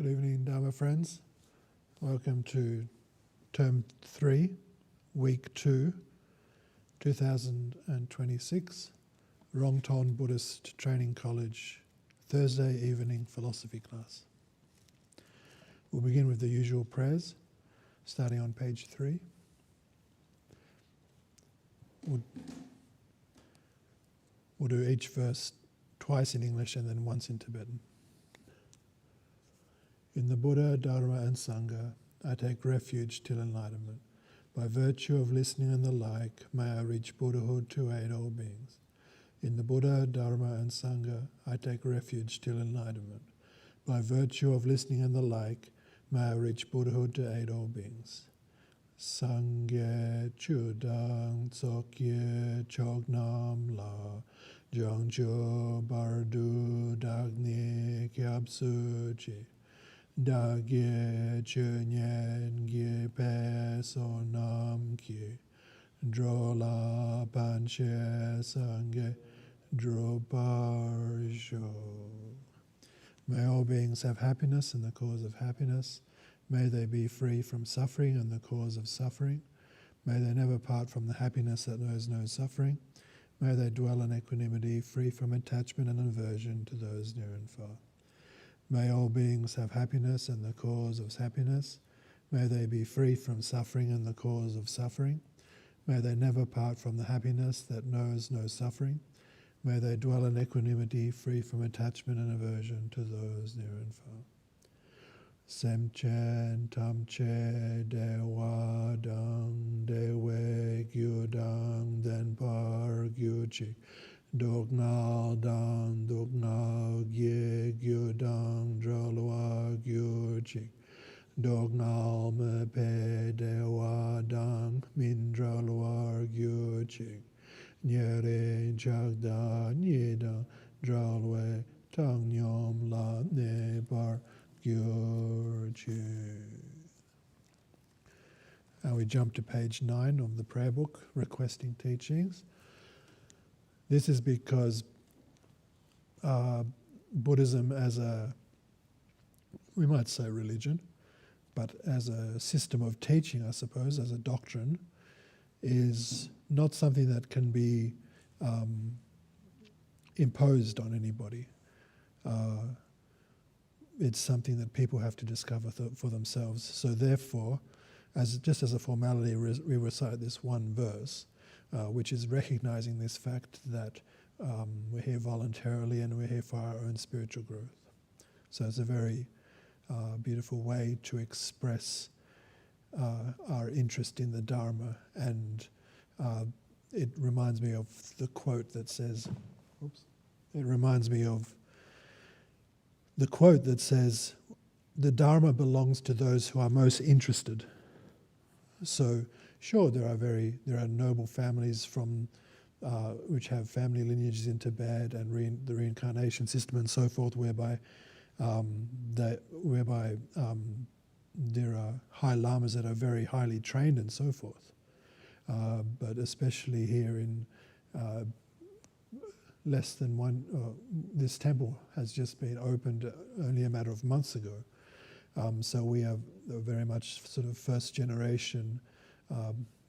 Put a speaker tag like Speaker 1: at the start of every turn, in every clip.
Speaker 1: Good evening, Dharma friends. Welcome to Term 3, Week 2, 2026, Rongton Buddhist Training College, Thursday evening philosophy class. We'll begin with the usual prayers, starting on page 3. We'll do each verse twice in English and then once in Tibetan. In the Buddha, Dharma and Sangha, I take refuge till enlightenment. By virtue of listening and the like, may I reach Buddhahood to aid all beings. In the Buddha, Dharma and Sangha, I take refuge till enlightenment. By virtue of listening and the like, may I reach Buddhahood to aid all beings. Sangye chudang tsokye chognam la jangcho bardu dagni kyabsuchi. Dagye chunyen gye pe sonam ki drola panche sangye droparsho. May all beings have happiness and the cause of happiness. May they be free from suffering and the cause of suffering. May they never part from the happiness that knows no suffering. May they dwell in equanimity, free from attachment and aversion to those near and far. May all beings have happiness and the cause of happiness. May they be free from suffering and the cause of suffering. May they never part from the happiness that knows no suffering. May they dwell in equanimity, free from attachment and aversion to those near and far. Semchen tamche dewa dang dewe gyudang denpar gyuchik. Dognal dang dognal gye gyudang drolwa gyuchik. Dognal me pe dewa dang min drolwa gyuchik. Nyere chagda nyeda drolwe tang nyom la ne par gyuchik. And we jump to page 9 of the prayer book, Requesting Teachings. This is because Buddhism as a, we might say religion, but as a system of teaching, I suppose, as a doctrine, is not something that can be imposed on anybody. It's something that people have to discover for themselves. So therefore, just as a formality, we recite this one verse, which is recognizing this fact that we're here voluntarily and we're here for our own spiritual growth. So it's a very beautiful way to express our interest in the Dharma, and it reminds me of the quote that says, the Dharma belongs to those who are most interested. So sure, there are noble families from which have family lineages in Tibet and the reincarnation system and so forth, whereby there are high lamas that are very highly trained and so forth. But especially here in less than this temple has just been opened only a matter of months ago. So we are very much sort of first generation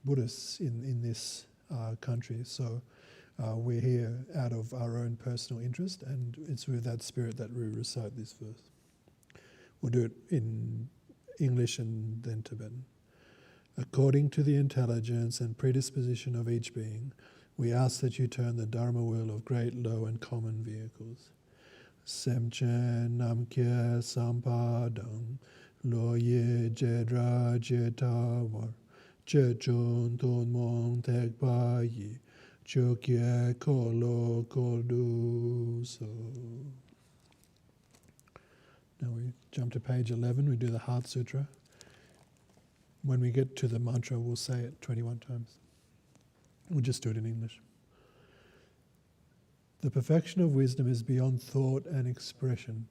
Speaker 1: Buddhists in this country. So we're here out of our own personal interest, and it's with that spirit that we recite this verse. We'll do it in English and then Tibetan. According to the intelligence and predisposition of each being, we ask that you turn the Dharma wheel of great, low, and common vehicles. Semchen namkye sampadang, lo ye jedra jetawar, chechun ton mong tekpa yi, chukye kolo koldu so. Now we jump to page 11, we do the Heart Sutra. When we get to the mantra, we'll say it 21 times. We'll just do it in English. The perfection of wisdom is beyond thought and expression.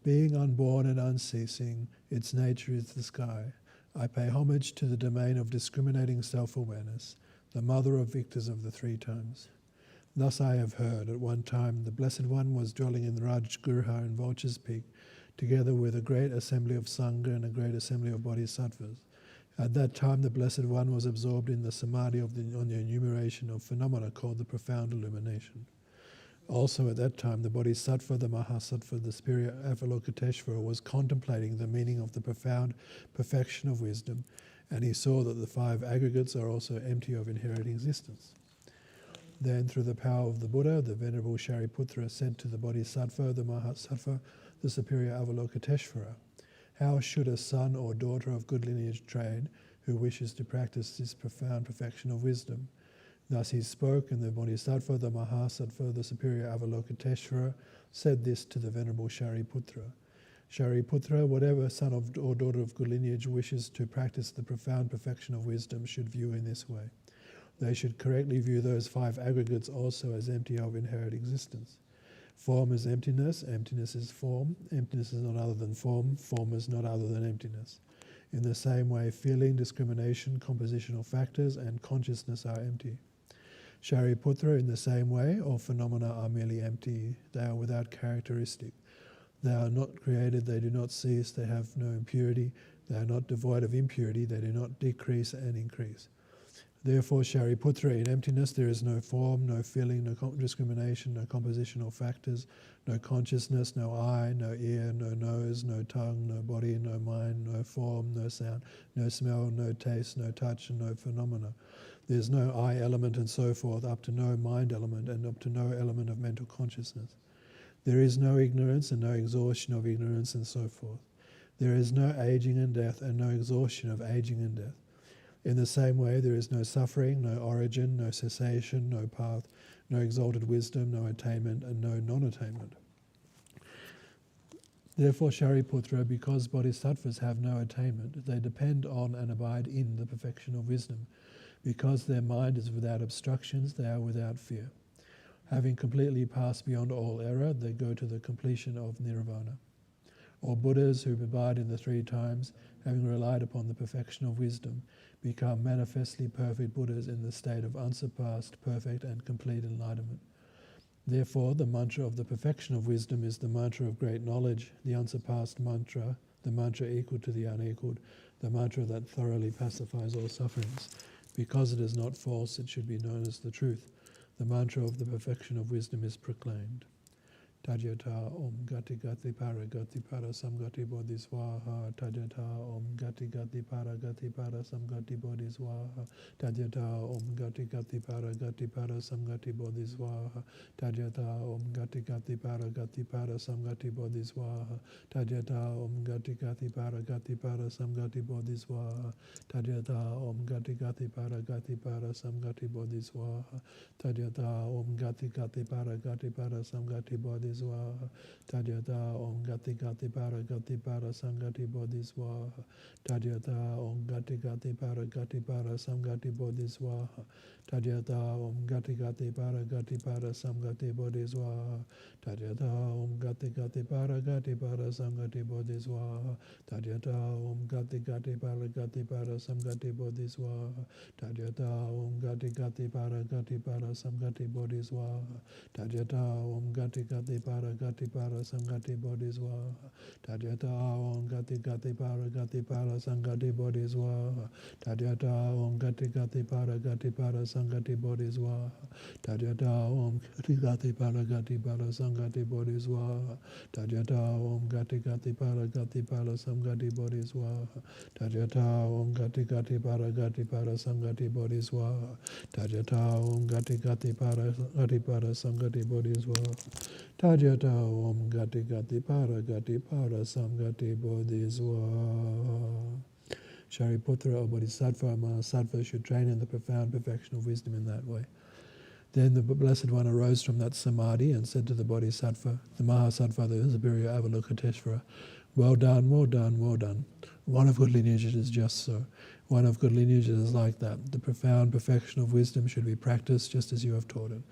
Speaker 1: Being unborn and unceasing, its nature is the sky. I pay homage to the domain of discriminating self-awareness, the mother of victors of the three times. Thus I have heard, at one time the Blessed One was dwelling in Rajgriha in Vulture's Peak, together with a great assembly of sangha and a great assembly of Bodhisattvas. At that time, the Blessed One was absorbed in the samadhi on the enumeration of phenomena called the profound illumination. Also at that time, the Bodhisattva, the Mahasattva, the superior Avalokiteshvara, was contemplating the meaning of the profound perfection of wisdom, and he saw that the five aggregates are also empty of inherent existence. Then, through the power of the Buddha, the Venerable Shariputra said to the Bodhisattva, the Mahasattva, the superior Avalokiteshvara, "How should a son or daughter of good lineage train who wishes to practice this profound perfection of wisdom?" Thus he spoke, and the Bodhisattva, the Mahasattva, the superior Avalokiteshvara, said this to the Venerable Shariputra. "Shariputra, whatever son or daughter of good lineage wishes to practice the profound perfection of wisdom should view in this way. They should correctly view those five aggregates also as empty of inherent existence. Form is emptiness, emptiness is form, emptiness is not other than form, form is not other than emptiness. In the same way, feeling, discrimination, compositional factors, and consciousness are empty. Shariputra, in the same way, all phenomena are merely empty. They are without characteristic. They are not created, they do not cease, they have no impurity, they are not devoid of impurity, they do not decrease and increase. Therefore, Shariputra, in emptiness there is no form, no feeling, no discrimination, no compositional factors, no consciousness, no eye, no ear, no nose, no tongue, no body, no mind, no form, no sound, no smell, no taste, no touch, and no phenomena. There is no I element and so forth, up to no mind element and up to no element of mental consciousness. There is no ignorance and no exhaustion of ignorance and so forth. There is no aging and death and no exhaustion of aging and death. In the same way, there is no suffering, no origin, no cessation, no path, no exalted wisdom, no attainment, and no non-attainment. Therefore, Shariputra, because Bodhisattvas have no attainment, they depend on and abide in the perfection of wisdom. Because their mind is without obstructions, they are without fear. Having completely passed beyond all error, they go to the completion of nirvana. All Buddhas who abide in the three times, having relied upon the perfection of wisdom, become manifestly perfect Buddhas in the state of unsurpassed, perfect and complete enlightenment. Therefore, the mantra of the perfection of wisdom is the mantra of great knowledge, the unsurpassed mantra, the mantra equal to the unequaled, the mantra that thoroughly pacifies all sufferings. Because it is not false, it should be known as the truth. The mantra of the perfection of wisdom is proclaimed. Tajata Om Gati Gati Para Samgati Bodhiswaha. Tajata Om Gati Gati Para Samgati Bodhiswaha. Tajata Om Gati Gati Para Samgati Bodhiswaha. Tajata Om Gati Gati Para Samgati Bodhiswaha. Tajata Om Gati Gati Para Samgati Bodhiswaha. Tajata Om Gati Gati Para Samgati Bodhiswaha. Tajata Om Gati Gati Para Samgati Bodhiswaha. Tajata Om Gati Gati Para Samgati Bodhiswaha. Tajata Om Gati Gati Para Samgati Bodhiswaha. Tajata Om Gati Gati Para Samgati Bodhiswaha. Tajata Om Gati Gati Para Samgati Bodhiswaha. Tajata Om Gati Gati Para Samgati Bodhiswaha. Tajata Om Gati Gati Para Samgati Bodhiswaha. Tajata Om Gati Gati Para Samgati Bodhiswaha. Tajata Om Gati Gati Para Samgati Bodhiswaha. Tajata Om Gati Gati Para Samgati Bodhiswaha. Tajata Om Gati Gati Para Samgati Bodhiswaha. Tajata Om Gati Gati Para Samgati Bodhiswaha. Tajata Om Gati Gati Para Samgati Bodhiswaha. Tajata Om Gati Gati Para Samgati Bodhiswaha. Tajata Om Gati Gati Para Samgati Bodhiswaha. Shariputra, or Bodhisattva, Mahasattva, should train in the profound perfection of wisdom in that way. Then the Blessed One arose from that samadhi and said to the Bodhisattva, the Mahasattva, the superior Avalokiteshvara, well done, well done, well done. One of good lineage is just so. One of good lineage is like that. The profound perfection of wisdom should be practiced just as you have taught it.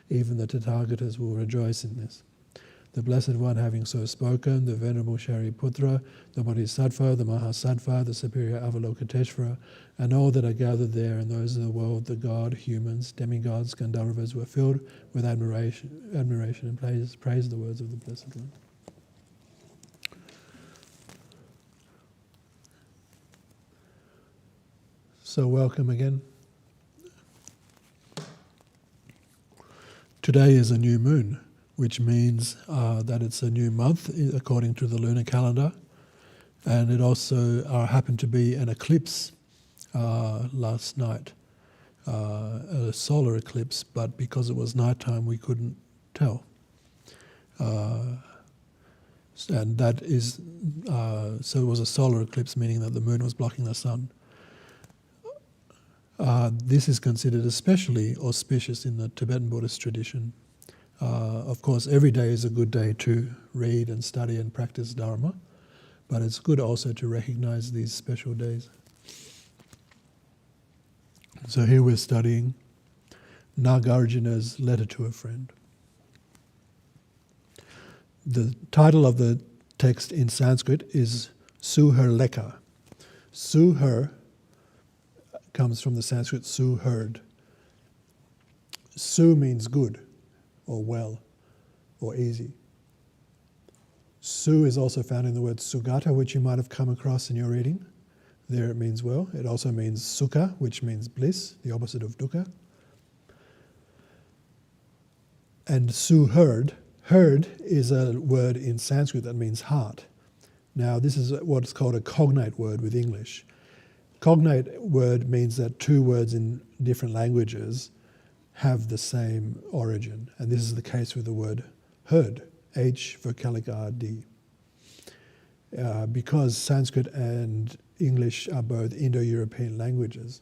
Speaker 1: Even the Tathagatas will rejoice in this. The Blessed One having so spoken, the Venerable Shariputra, the Bodhisattva, the Mahasattva, the superior Avalokiteshvara, and all that are gathered there, and those of the world, the god, humans, demigods, Gandharvas, were filled with admiration and praised the words of the Blessed One. So welcome again. Today is a new moon, which means that it's a new month according to the lunar calendar. And it also happened to be an eclipse last night, a solar eclipse, but because it was nighttime we couldn't tell. And that is, so it was a solar eclipse, meaning that the moon was blocking the sun. This is considered especially auspicious in the Tibetan Buddhist tradition. Of course, every day is a good day to read and study and practice Dharma, but it's good also to recognize these special days. So here we're studying Nagarjuna's letter to a friend. The title of the text in Sanskrit is Suherleka. Suher comes from the Sanskrit suheard. Su means good, or well, or easy. Su is also found in the word sugata, which you might have come across in your reading. There it means well. It also means sukha, which means bliss, the opposite of dukkha. And suheard, heard is a word in Sanskrit that means heart. Now this is what's called a cognate word with English. Cognate word means that two words in different languages have the same origin, and this is the case with the word heard, H vocalic R-D. Because Sanskrit and English are both Indo-European languages,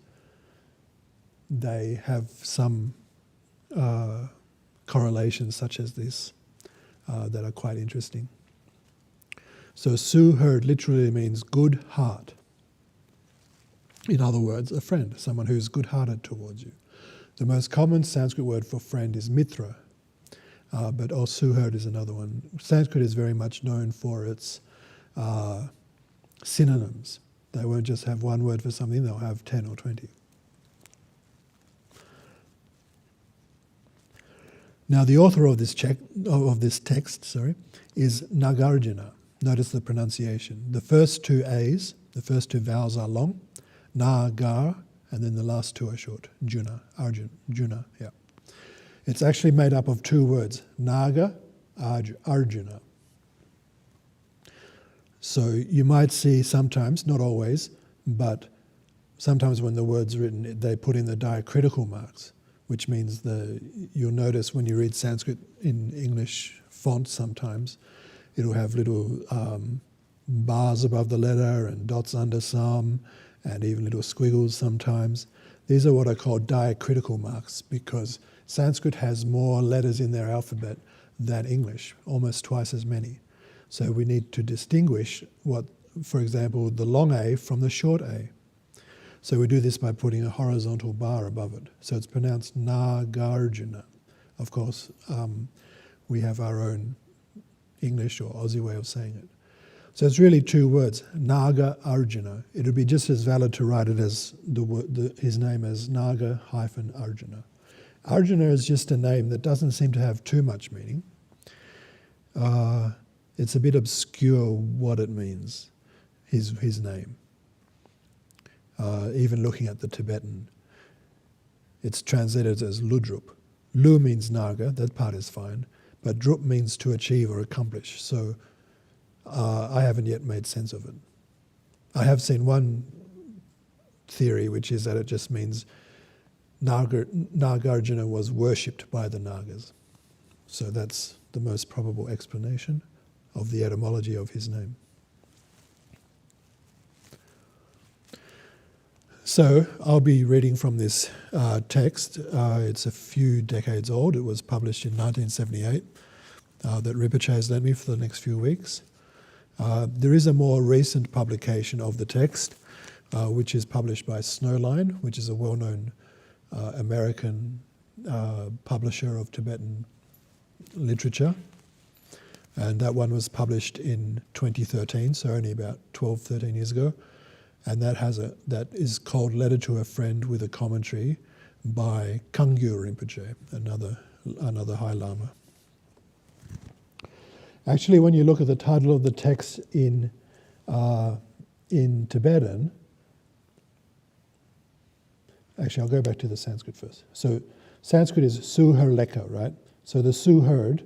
Speaker 1: they have some correlations such as this that are quite interesting. So suheard literally means good heart. In other words, a friend, someone who's good-hearted towards you. The most common Sanskrit word for friend is mitra, but suheard is another one. Sanskrit is very much known for its synonyms. They won't just have one word for something, they'll have 10 or 20. Now the author of this text is Nagarjuna. Notice the pronunciation. The first two A's, the first two vowels are long, Nagar, and then the last two are short, Juna, Arjun, Juna, yeah. It's actually made up of two words, Naga, Arjuna. So you might see sometimes, not always, but sometimes when the word's written, they put in the diacritical marks, which means you'll notice when you read Sanskrit in English font sometimes, it'll have little bars above the letter and dots under some, and even little squiggles sometimes. These are what are called diacritical marks because Sanskrit has more letters in their alphabet than English, almost twice as many. So we need to distinguish for example, the long A from the short A. So we do this by putting a horizontal bar above it. So it's pronounced Nagarjuna. Of course, we have our own English or Aussie way of saying it. So it's really two words, Naga Arjuna. It would be just as valid to write it as his name as Naga-Arjuna. Arjuna is just a name that doesn't seem to have too much meaning. It's a bit obscure what it means, his name. Even looking at the Tibetan, it's translated as Ludrup. Lu means Naga, that part is fine, but Drup means to achieve or accomplish. So I haven't yet made sense of it. I have seen one theory, which is that it just means Nagarjuna was worshipped by the Nagas. So that's the most probable explanation of the etymology of his name. So I'll be reading from this text. It's a few decades old. It was published in 1978 that Rinpoche has lent me for the next few weeks. There is a more recent publication of the text, which is published by Snowline, which is a well-known American publisher of Tibetan literature. And that one was published in 2013, so only about 12, 13 years ago. And that is called Letter to a Friend with a Commentary by Kangyu Rinpoche, another High Lama. Actually, when you look at the title of the text in Tibetan, Actually, I'll go back to the Sanskrit first. So Sanskrit is suherleka, right? So the suheard.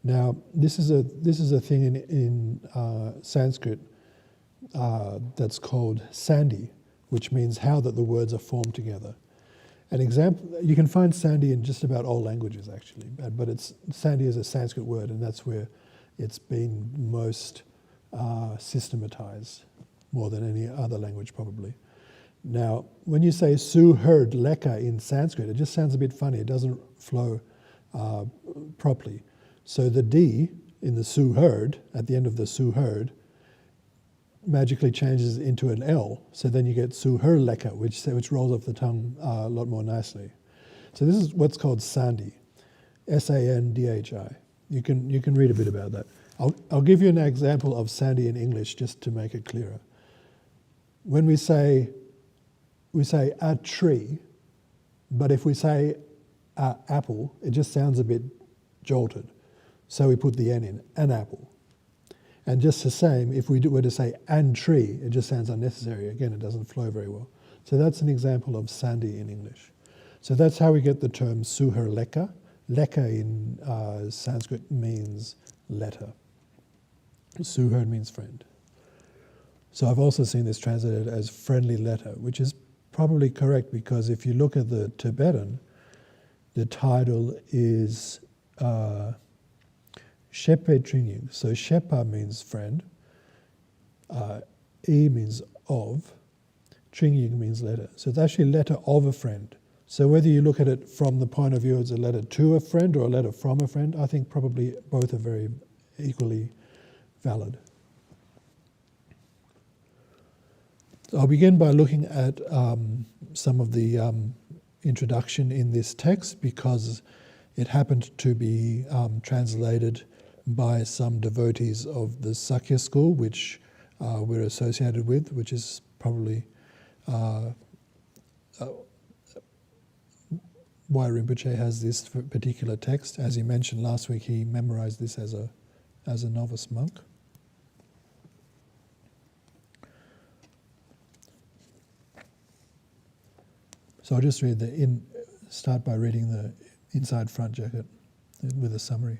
Speaker 1: Now this is a thing in Sanskrit that's called sandhi, which means how that the words are formed together. An example, you can find sandhi in just about all languages actually, but sandhi is a Sanskrit word, and that's where it's been most systematized, more than any other language probably. Now, when you say suheard leka in Sanskrit, it just sounds a bit funny. It doesn't flow properly. So the D in the suheard, at the end of the suheard, magically changes into an L. So then you get suherleka, which rolls off the tongue a lot more nicely. So this is what's called sandhi, S-A-N-D-H-I. You can read a bit about that. I'll give you an example of sandhi in English just to make it clearer. When we say a tree, but if we say a apple, it just sounds a bit jolted. So we put the N in, an apple. And just the same, if we were to say an tree, it just sounds unnecessary. Again, it doesn't flow very well. So that's an example of sandhi in English. So that's how we get the term suherleka. Leka in Sanskrit means letter. Suheard means friend. So I've also seen this translated as friendly letter, which is probably correct, because if you look at the Tibetan, the title is Shepe Tringying. So Shepa means friend, E means of, Tringying means letter. So it's actually letter of a friend. So whether you look at it from the point of view as a letter to a friend or a letter from a friend, I think probably both are very equally valid. So I'll begin by looking at some of the introduction in this text, because it happened to be translated by some devotees of the Sakya school, which we're associated with, which is probably why Rinpoche has this particular text. As he mentioned last week, he memorized this as a novice monk. So I'll just start by reading the inside front jacket with a summary.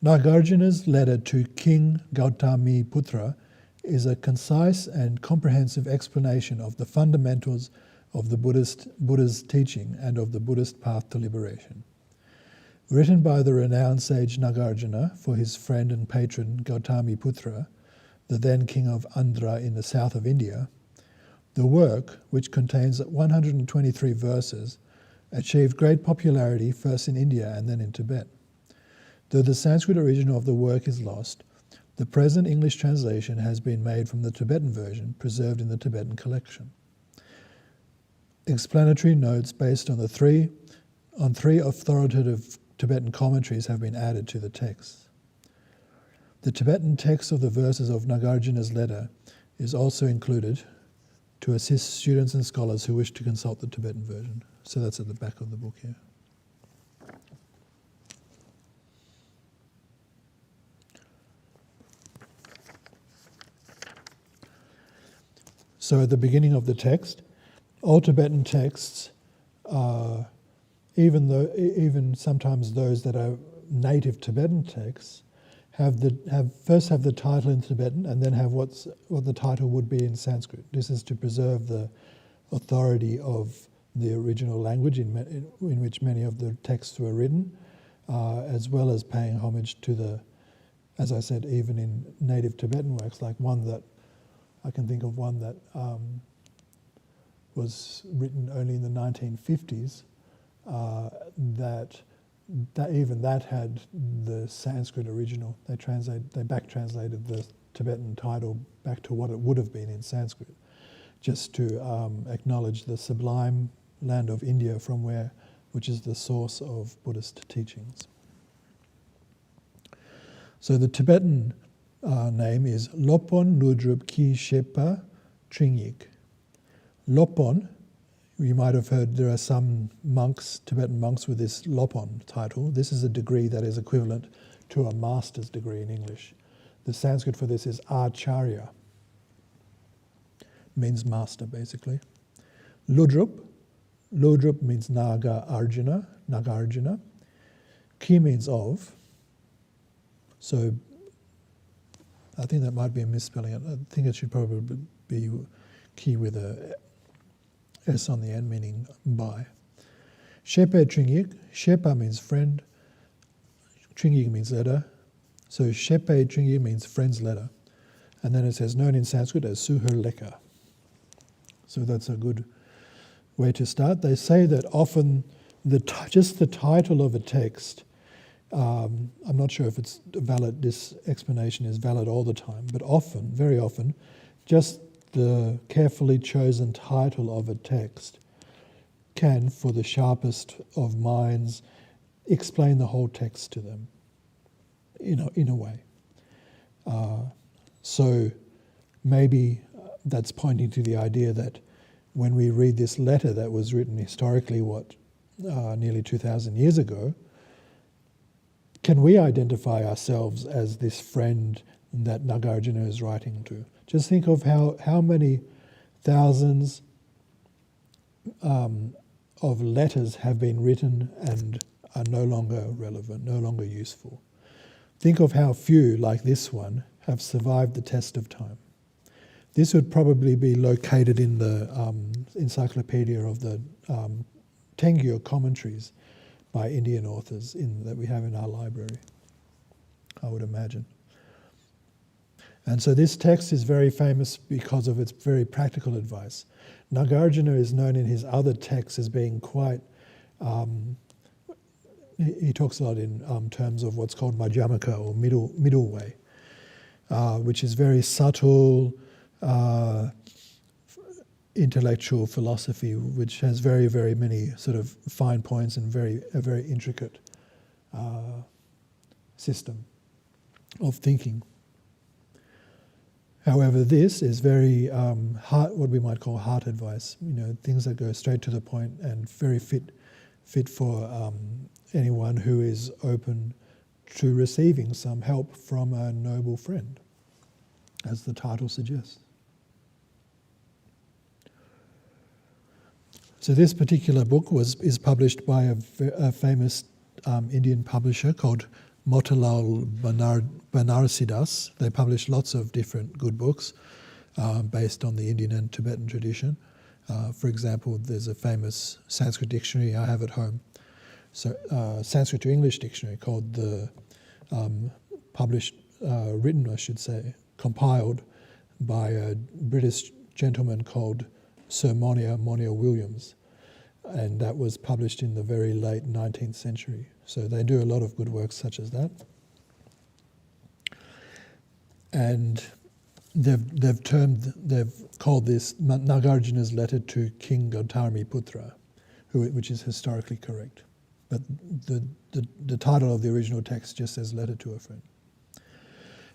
Speaker 1: Nagarjuna's letter to King Gautami Putra is a concise and comprehensive explanation of the fundamentals of the Buddha's teaching and of the Buddhist path to liberation. Written by the renowned sage Nagarjuna for his friend and patron Gautami Putra, the then king of Andhra in the south of India, the work, which contains 123 verses, achieved great popularity first in India and then in Tibet. Though the Sanskrit original of the work is lost, the present English translation has been made from the Tibetan version, preserved in the Tibetan collection. Explanatory notes based on three authoritative Tibetan commentaries have been added to the text. The Tibetan text of the verses of Nagarjuna's letter is also included to assist students and scholars who wish to consult the Tibetan version. So that's at the back of the book here. So at the beginning of the text, all Tibetan texts, even sometimes those that are native Tibetan texts, first have the title in Tibetan and then have what the title would be in Sanskrit. This is to preserve the authority of the original language in which many of the texts were written, as well as paying homage to the, as I said, even in native Tibetan works, like one that I can think of one that was written only in the 1950s, that even that had the Sanskrit original. They back translated the Tibetan title back to what it would have been in Sanskrit, just to acknowledge the sublime land of India which is the source of Buddhist teachings. So the Tibetan name is Lopon Ludrup Ki Shepa Tringyik. Lopon, you might have heard there are some monks, Tibetan monks, with this Lopon title. This is a degree that is equivalent to a master's degree in English. The Sanskrit for this is Acharya. Means master, basically. Ludrup. Ludrup means Nagarjuna. Ki means of. So I think that might be a misspelling. I think it should probably be ki with a S on the end, meaning by. Shepe Tringyik. Shepa means friend. Tringyik means letter. So Shepe Tringyik means friend's letter. And then it says, known in Sanskrit as Suher Leka. So that's a good way to start. They say that often just the title of a text, I'm not sure if it's valid, this explanation is valid all the time, but often, very often, just the carefully chosen title of a text can, for the sharpest of minds, explain the whole text to them, in a way. So maybe that's pointing to the idea that when we read this letter that was written historically, nearly 2,000 years ago, can we identify ourselves as this friend that Nagarjuna is writing to? Just think of how many thousands of letters have been written and are no longer relevant, no longer useful. Think of how few, like this one, have survived the test of time. This would probably be located in the encyclopedia of the Tengyo commentaries by Indian authors that we have in our library, I would imagine. And so this text is very famous because of its very practical advice. Nagarjuna is known in his other texts as being quite, he talks a lot in terms of what's called Madhyamaka, or middle way, which is very subtle, intellectual philosophy, which has very, very many sort of fine points and a very intricate system of thinking. However, this is very what we might call heart advice. Things that go straight to the point and very fit for anyone who is open to receiving some help from a noble friend, as the title suggests. So this particular book is published by a famous Indian publisher called Motilal Banarsidass. They publish lots of different good books based on the Indian and Tibetan tradition. For example, there's a famous Sanskrit dictionary I have at home, so Sanskrit to English dictionary called compiled by a British gentleman called Sir Monier Williams, and that was published in the very late 19th century. So they do a lot of good work such as that. And they've called this Nagarjuna's letter to King Gautamiputra, which is historically correct. But the title of the original text just says letter to a friend.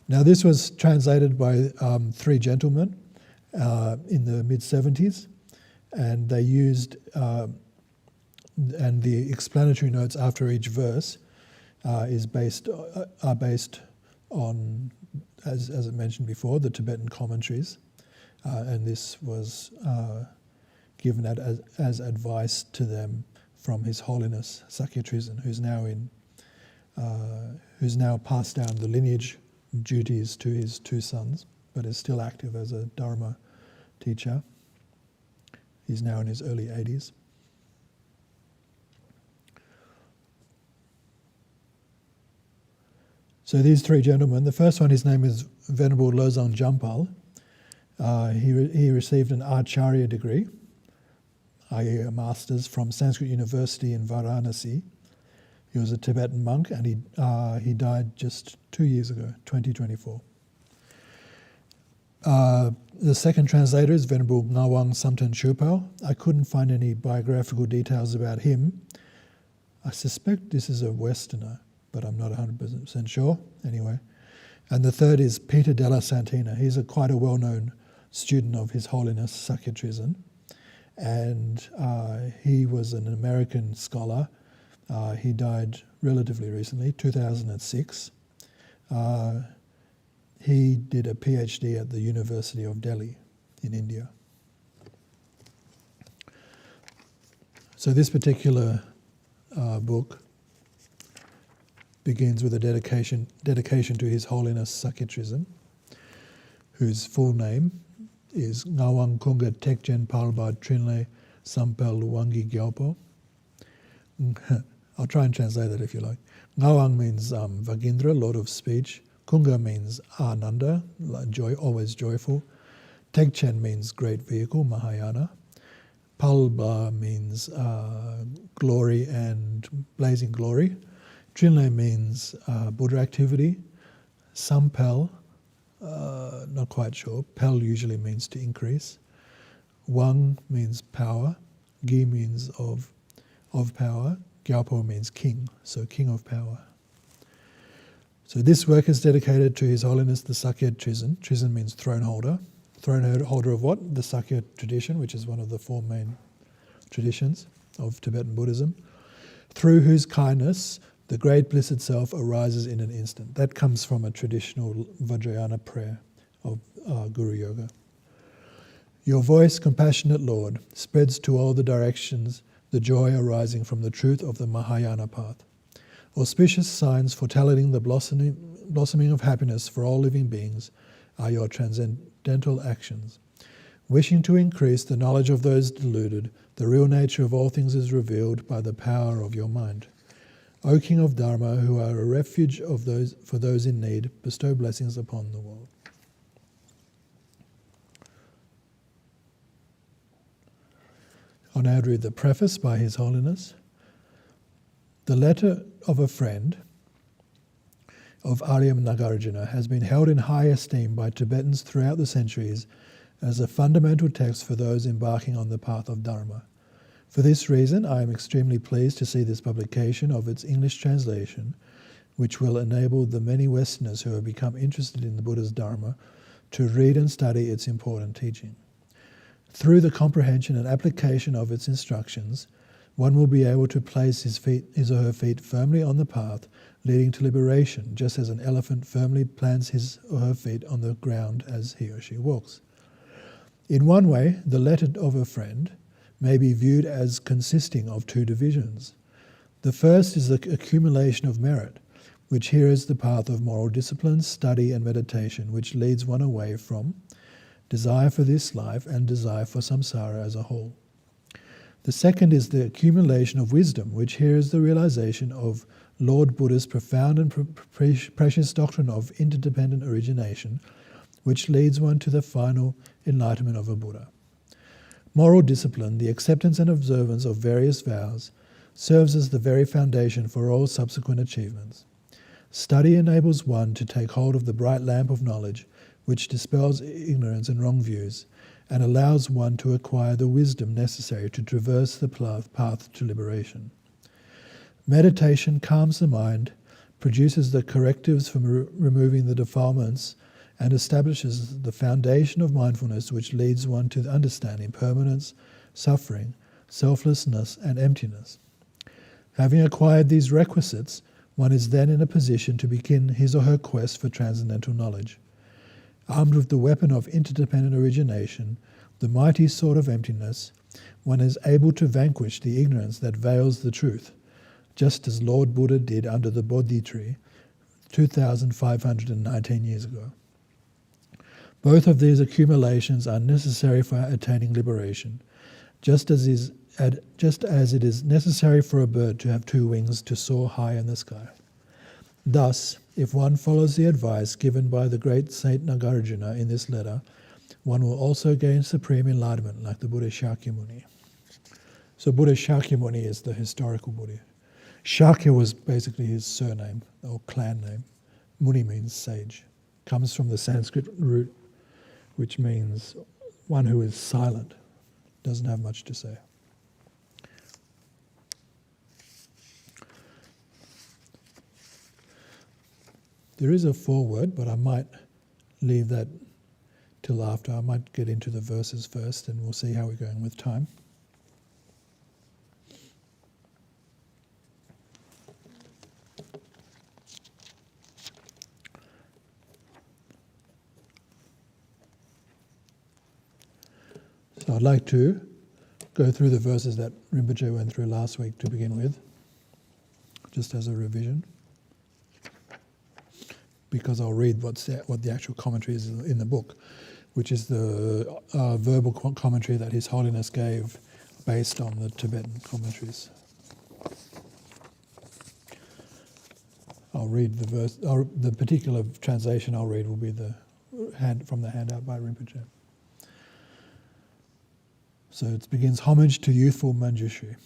Speaker 1: Now this was translated by three gentlemen in the mid-70s, and they used, and the explanatory notes after each verse are based on, as I mentioned before, the Tibetan commentaries, and this was given as advice to them from His Holiness Sakyatrisan, who's now passed down the lineage duties to his two sons, but is still active as a Dharma teacher. He's now in his early 80s. So these three gentlemen, the first one, his name is Venerable Losang Jampal. He received an Acharya degree, i.e. a master's, from Sanskrit University in Varanasi. He was a Tibetan monk, and he died just 2 years ago, 2024. The second translator is Venerable Ngawang Samten Chupao. I couldn't find any biographical details about him. I suspect this is a Westerner, but I'm not 100% sure. Anyway. And the third is Peter Della Santina. He's quite a well-known student of His Holiness Sakyatrisan. And he was an American scholar. He died relatively recently, 2006. He did a PhD at the University of Delhi in India. So this particular book begins with a dedication to His Holiness Sakya Trizin, whose full name is Ngawang Kunga Tekjen Palba Trinle Sampel Luwangi Gyalpo. I'll try and translate that if you like. Ngawang means Vagindra, Lord of Speech. Kunga means Ananda, joy, always joyful. Tekchen means great vehicle, Mahayana. Palba means glory and blazing glory. Trinle means Buddha activity. Sampel, not quite sure. Pel usually means to increase. Wang means power. Gi means of power. Gyalpo means king, so king of power. So this work is dedicated to His Holiness the Sakya Trizin. Trizin means throne holder. Throne holder of what? The Sakya tradition, which is one of the four main traditions of Tibetan Buddhism, through whose kindness the great bliss itself arises in an instant. That comes from a traditional Vajrayana prayer of Guru Yoga. Your voice, compassionate Lord, spreads to all the directions the joy arising from the truth of the Mahayana path. Auspicious signs foretelling the blossoming of happiness for all living beings are your transcendental actions. Wishing to increase the knowledge of those deluded, the real nature of all things is revealed by the power of your mind. O King of Dharma, who are a refuge for those in need, bestow blessings upon the world. I'll now read the preface by His Holiness. The letter of a friend of Arya Nagarjuna has been held in high esteem by Tibetans throughout the centuries as a fundamental text for those embarking on the path of Dharma. For this reason, I am extremely pleased to see this publication of its English translation, which will enable the many Westerners who have become interested in the Buddha's Dharma to read and study its important teaching. Through the comprehension and application of its instructions, one will be able to place his or her feet firmly on the path leading to liberation, just as an elephant firmly plants his or her feet on the ground as he or she walks. In one way, the letter of a friend may be viewed as consisting of two divisions. The first is the accumulation of merit, which here is the path of moral discipline, study and meditation, which leads one away from desire for this life and desire for samsara as a whole. The second is the accumulation of wisdom, which here is the realization of Lord Buddha's profound and precious doctrine of interdependent origination, which leads one to the final enlightenment of a Buddha. Moral discipline, the acceptance and observance of various vows, serves as the very foundation for all subsequent achievements. Study enables one to take hold of the bright lamp of knowledge, which dispels ignorance and wrong views, and allows one to acquire the wisdom necessary to traverse the path to liberation. Meditation calms the mind, produces the correctives for removing the defilements, and establishes the foundation of mindfulness which leads one to understand impermanence, suffering, selflessness, and emptiness. Having acquired these requisites, one is then in a position to begin his or her quest for transcendental knowledge. Armed with the weapon of interdependent origination, the mighty sword of emptiness, one is able to vanquish the ignorance that veils the truth, just as Lord Buddha did under the Bodhi tree 2,519 years ago. Both of these accumulations are necessary for attaining liberation, just as it is necessary for a bird to have two wings to soar high in the sky. Thus, if one follows the advice given by the great Saint Nagarjuna in this letter, one will also gain supreme enlightenment like the Buddha Shakyamuni. So Buddha Shakyamuni is the historical Buddha. Shakya was basically his surname or clan name. Muni means sage. Comes from the Sanskrit root, which means one who is silent, doesn't have much to say. There is a foreword, but I might leave that till after. I might get into the verses first, and we'll see how we're going with time. So I'd like to go through the verses that Rinpoche went through last week to begin with, just as a revision, because I'll read what the actual commentary is in the book, which is the verbal commentary that His Holiness gave based on the Tibetan commentaries. I'll read the verse. The particular translation I'll read will be from the handout by Rinpoche. So it begins, homage to youthful Manjushri.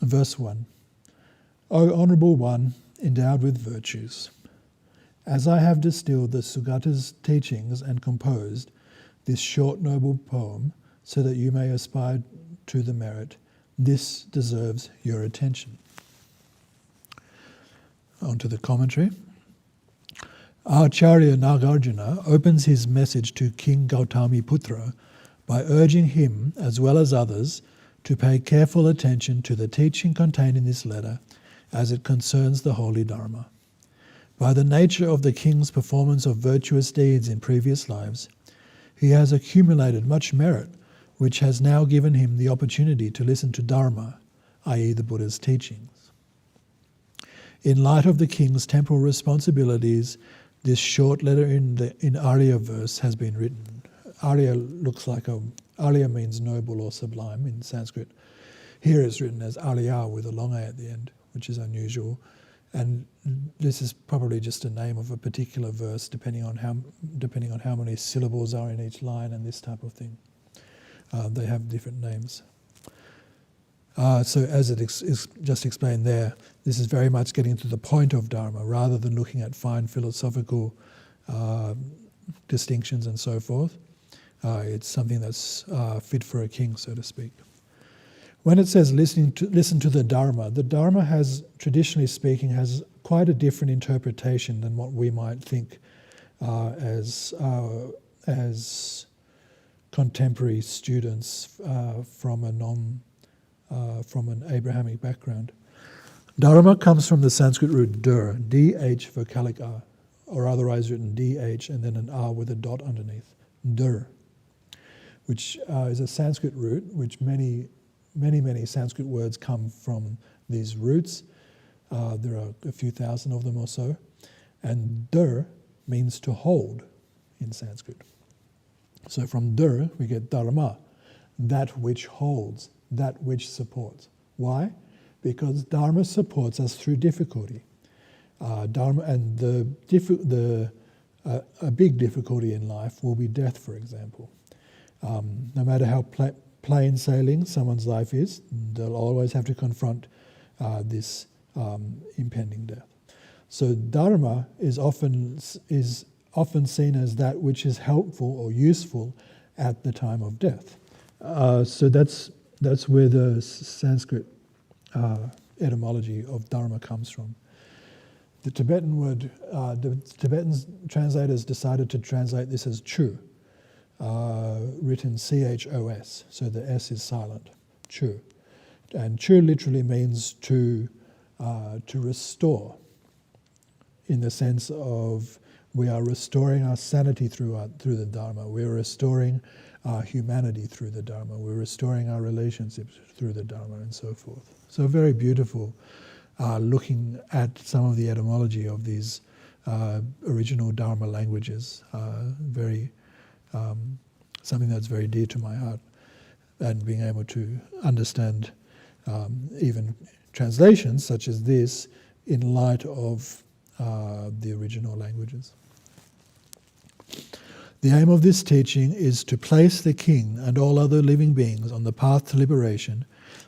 Speaker 1: Verse 1. O Honourable One, endowed with virtues, as I have distilled the Sugata's teachings and composed this short noble poem so that you may aspire to the merit, this deserves your attention. On to the commentary. Acharya Nagarjuna opens his message to King Gautami Putra by urging him, as well as others, to pay careful attention to the teaching contained in this letter as it concerns the holy Dharma. By the nature of the king's performance of virtuous deeds in previous lives, he has accumulated much merit, which has now given him the opportunity to listen to Dharma, i.e. the Buddha's teachings. In light of the king's temporal responsibilities, this short letter in Arya verse has been written. Arya Arya means noble or sublime in Sanskrit. Here it's written as Arya with a long A at the end, which is unusual. And this is probably just a name of a particular verse, depending on how many syllables are in each line and this type of thing. They have different names. So as it is just explained there, this is very much getting to the point of Dharma rather than looking at fine philosophical distinctions and so forth. It's something that's fit for a king, so to speak. When it says listen to the Dharma has, traditionally speaking, has quite a different interpretation than what we might think as contemporary students from an Abrahamic background. Dharma comes from the Sanskrit root dur, D-H vocalic R, or otherwise written D-H and then an R with a dot underneath, dur, which is a Sanskrit root, which many Sanskrit words come from these roots. There are a few thousand of them or so. And dur means to hold in Sanskrit. So from dur we get dharma, that which holds, that which supports. Why? Because dharma supports us through difficulty. Dharma and a big difficulty in life will be death, for example. No matter how plain sailing someone's life is, they'll always have to confront this impending death. So dharma is often seen as that which is helpful or useful at the time of death. So that's where the Sanskrit etymology of dharma comes from. The Tibetan translators decided to translate this as chu. Written C-H-O-S, so the S is silent, chu. And chu literally means to restore, in the sense of we are restoring our sanity through the Dharma, we're restoring our humanity through the Dharma, we're restoring our relationships through the Dharma, and so forth. So very beautiful looking at some of the etymology of these original Dharma languages, very something that's very dear to my heart, and being able to understand even translations such as this in light of the original languages. The aim of this teaching is to place the king and all other living beings on the path to liberation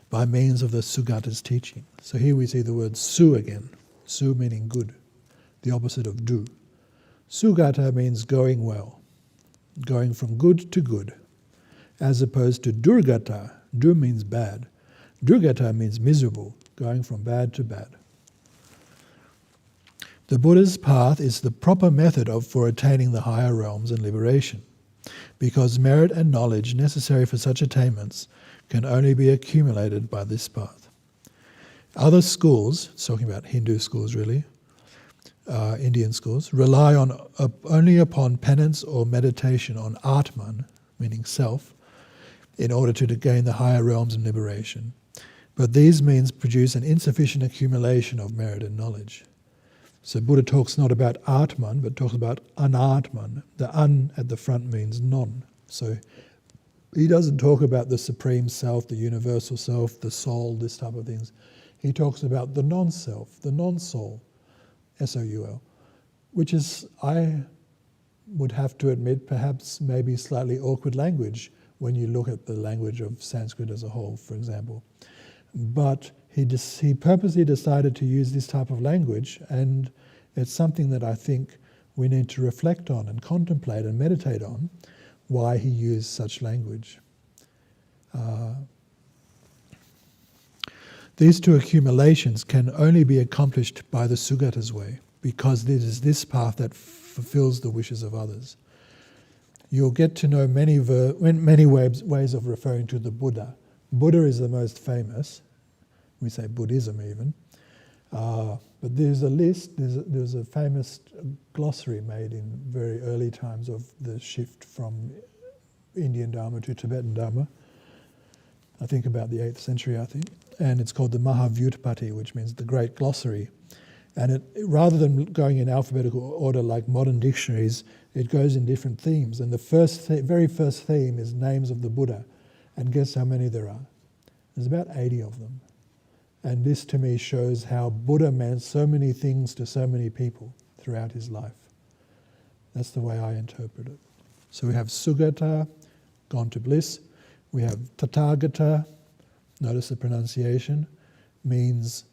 Speaker 1: by means of the Sugata's teaching. So here we see the word su again, su meaning good, the opposite of du. Sugata means going well, going from good to good, as opposed to durgata. Dur means bad. Durgata means miserable, going from bad to bad. The Buddha's path is the proper method for attaining the higher realms and liberation, because merit and knowledge necessary for such attainments can only be accumulated by this path. Other schools, talking about Hindu schools really, Indian schools, rely only upon penance or meditation on Atman, meaning self, in order to gain the higher realms of liberation. But these means produce an insufficient accumulation of merit and knowledge. So Buddha talks not about Atman, but talks about anatman. The an at the front means non. So he doesn't talk about the supreme self, the universal self, the soul, this type of things. He talks about the non-self, the non-soul, S-O-U-L, which is, I would have to admit, perhaps maybe slightly awkward language when you look at the language of Sanskrit as a whole, for example. But he purposely decided to use this type of language, and it's something that I think we need to reflect on and contemplate and meditate on, why he used such language. These two accumulations can only be accomplished by the Sugata's way, because it is this path that fulfills the wishes of others. You'll get to know many ways of referring to the Buddha. Buddha is the most famous. We say Buddhism even. But there's a list, there's a famous glossary made in very early times of the shift from Indian Dharma to Tibetan Dharma. I think about the 8th century, I think. And it's called the Mahavyutpati, which means the Great Glossary. And it, rather than going in alphabetical order like modern dictionaries, it goes in different themes. And the very first theme is names of the Buddha. And guess how many there are? There's about 80 of them. And this to me shows how Buddha meant so many things to so many people throughout his life. That's the way I interpret it. So we have Sugata, gone to bliss. We have Tathagata, notice the pronunciation, means,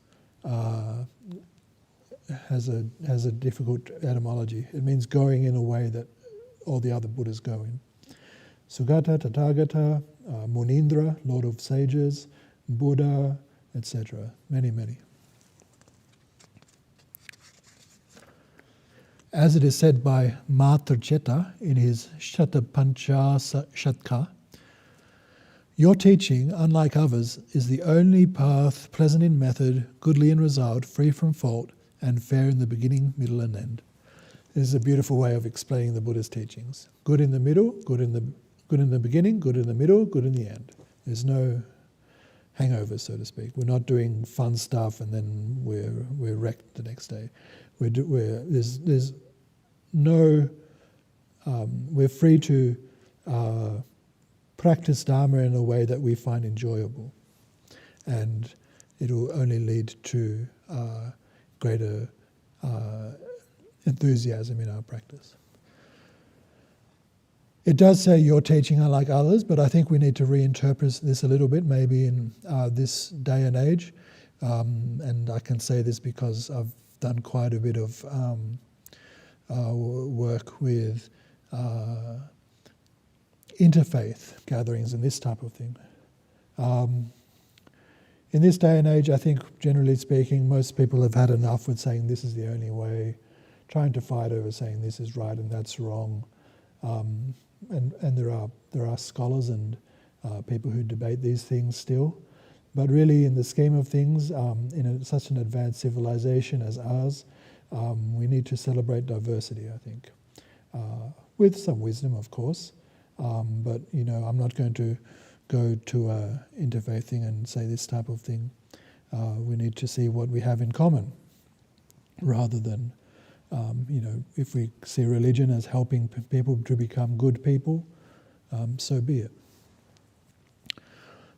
Speaker 1: has a difficult etymology. It means going in a way that all the other Buddhas go in. Sugata, Tathagata, Munindra, Lord of Sages, Buddha, etc. Many, many. As it is said by Matarcheta in his Shatapancha Shatka, your teaching, unlike others, is the only path pleasant in method, goodly in result, free from fault, and fair in the beginning, middle, and end. This is a beautiful way of explaining the Buddha's teachings. Good in the middle, good in the beginning, good in the middle, good in the end. There's no hangover, so to speak. We're not doing fun stuff and then we're wrecked the next day. There's no. We're free to practice Dharma in a way that we find enjoyable, and it will only lead to greater enthusiasm in our practice. It does say your teaching unlike others, but I think we need to reinterpret this a little bit, maybe in this day and age. And I can say this because I've done quite a bit of work with interfaith gatherings and this type of thing. In this day and age, I think, generally speaking, most people have had enough with saying this is the only way, trying to fight over saying this is right and that's wrong. And there are scholars and people who debate these things still. But really, in the scheme of things, in such an advanced civilization as ours, we need to celebrate diversity, I think. With some wisdom, of course. But, I'm not going to go to an interfaith thing and say this type of thing. We need to see what we have in common, rather than, if we see religion as helping people to become good people, so be it.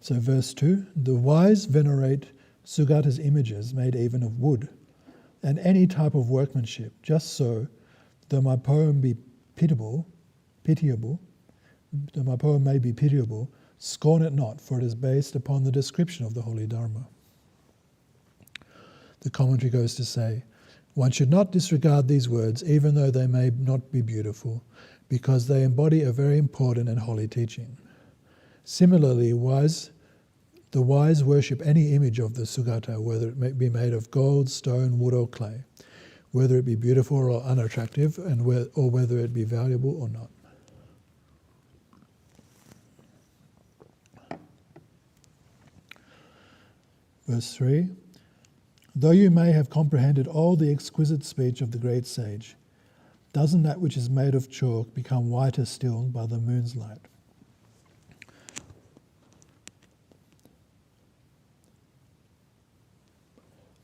Speaker 1: So verse 2, the wise venerate Sugata's images made even of wood, and any type of workmanship. Just so, though my poem be pitiable, though my poem may be pitiable, scorn it not, for it is based upon the description of the holy Dharma. The commentary goes to say, one should not disregard these words, even though they may not be beautiful, because they embody a very important and holy teaching. Similarly, the wise worship any image of the Sugata, whether it may be made of gold, stone, wood, or clay, whether it be beautiful or unattractive, or whether it be valuable or not. Verse 3, though you may have comprehended all the exquisite speech of the great sage, doesn't that which is made of chalk become whiter still by the moon's light?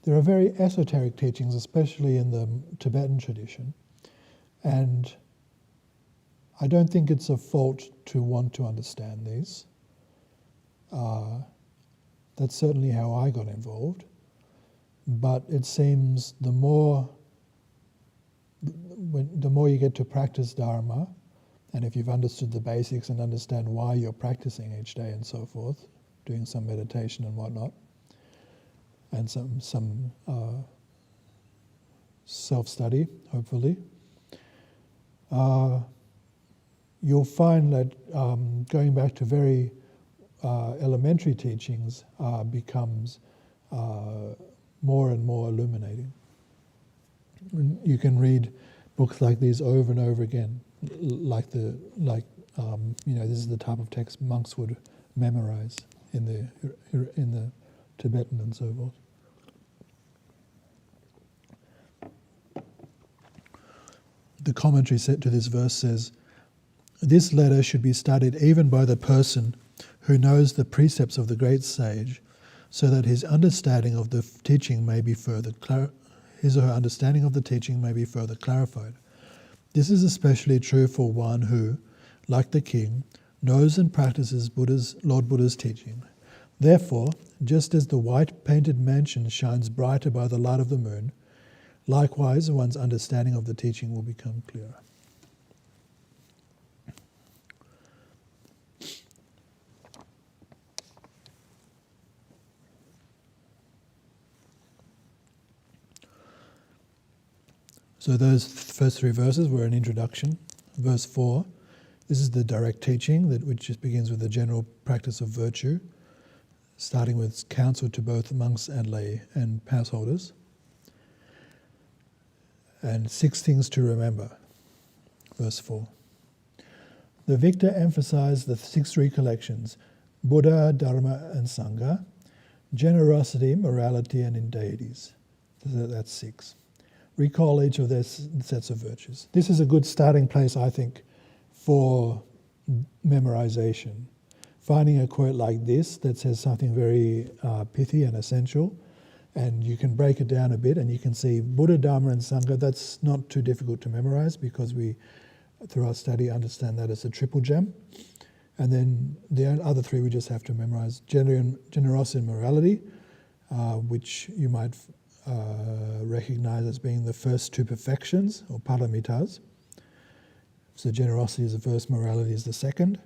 Speaker 1: there are very esoteric teachings, especially in the Tibetan tradition, and I don't think it's a fault to want to understand these. That's certainly how I got involved. But it seems the more you get to practice Dharma, and if you've understood the basics and understand why you're practicing each day and so forth, doing some meditation and whatnot, and some self-study, hopefully, you'll find that going back to very elementary teachings becomes more and more illuminating. You can read books like these over and over again, this is the type of text monks would memorize in the Tibetan and so forth. The commentary set to this verse says, "This letter should be studied even by the person who knows the precepts of the great sage, so that his understanding of the teaching may be further his or her understanding of the teaching may be further clarified. This is especially true for one who, like the king, knows and practices Lord Buddha's teaching. Therefore, just as the white painted mansion shines brighter by the light of the moon, likewise one's understanding of the teaching will become clearer." So those first three verses were an introduction. Verse 4, this is the direct teaching, which just begins with the general practice of virtue, starting with counsel to both monks and lay and householders. And 6 things to remember. Verse 4. The victor emphasized the 6 recollections: Buddha, Dharma, and Sangha, generosity, morality, and in deities. That's 6. Recall each of their sets of virtues. This is a good starting place, I think, for memorization. Finding a quote like this that says something very pithy and essential, and you can break it down a bit and you can see Buddha, Dharma, and Sangha. That's not too difficult to memorize because we, through our study, understand that as a triple gem. And then the other 3 we just have to memorize: generosity and morality, which you might recognize as being the first 2 perfections, or paramitas. So generosity is the first, morality is the second.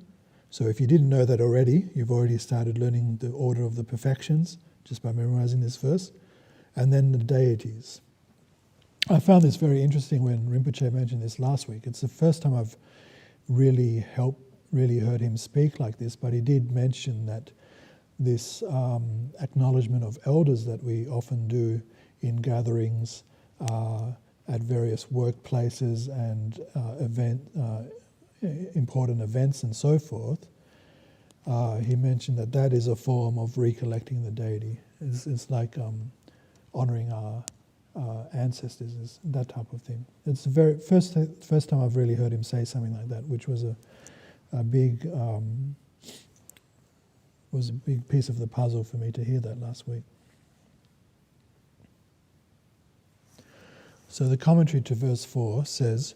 Speaker 1: So if you didn't know that already, you've already started learning the order of the perfections just by memorizing this verse. And then the deities. I found this very interesting when Rinpoche mentioned this last week. It's the first time I've really heard him speak like this, but he did mention that this acknowledgement of elders that we often do in gatherings at various workplaces and important events and so forth, he mentioned that is a form of recollecting the deity. It's like honouring our ancestors, is that type of thing. It's the very first time I've really heard him say something like that, which was a big piece of the puzzle for me to hear that last week. So the commentary to verse 4 says,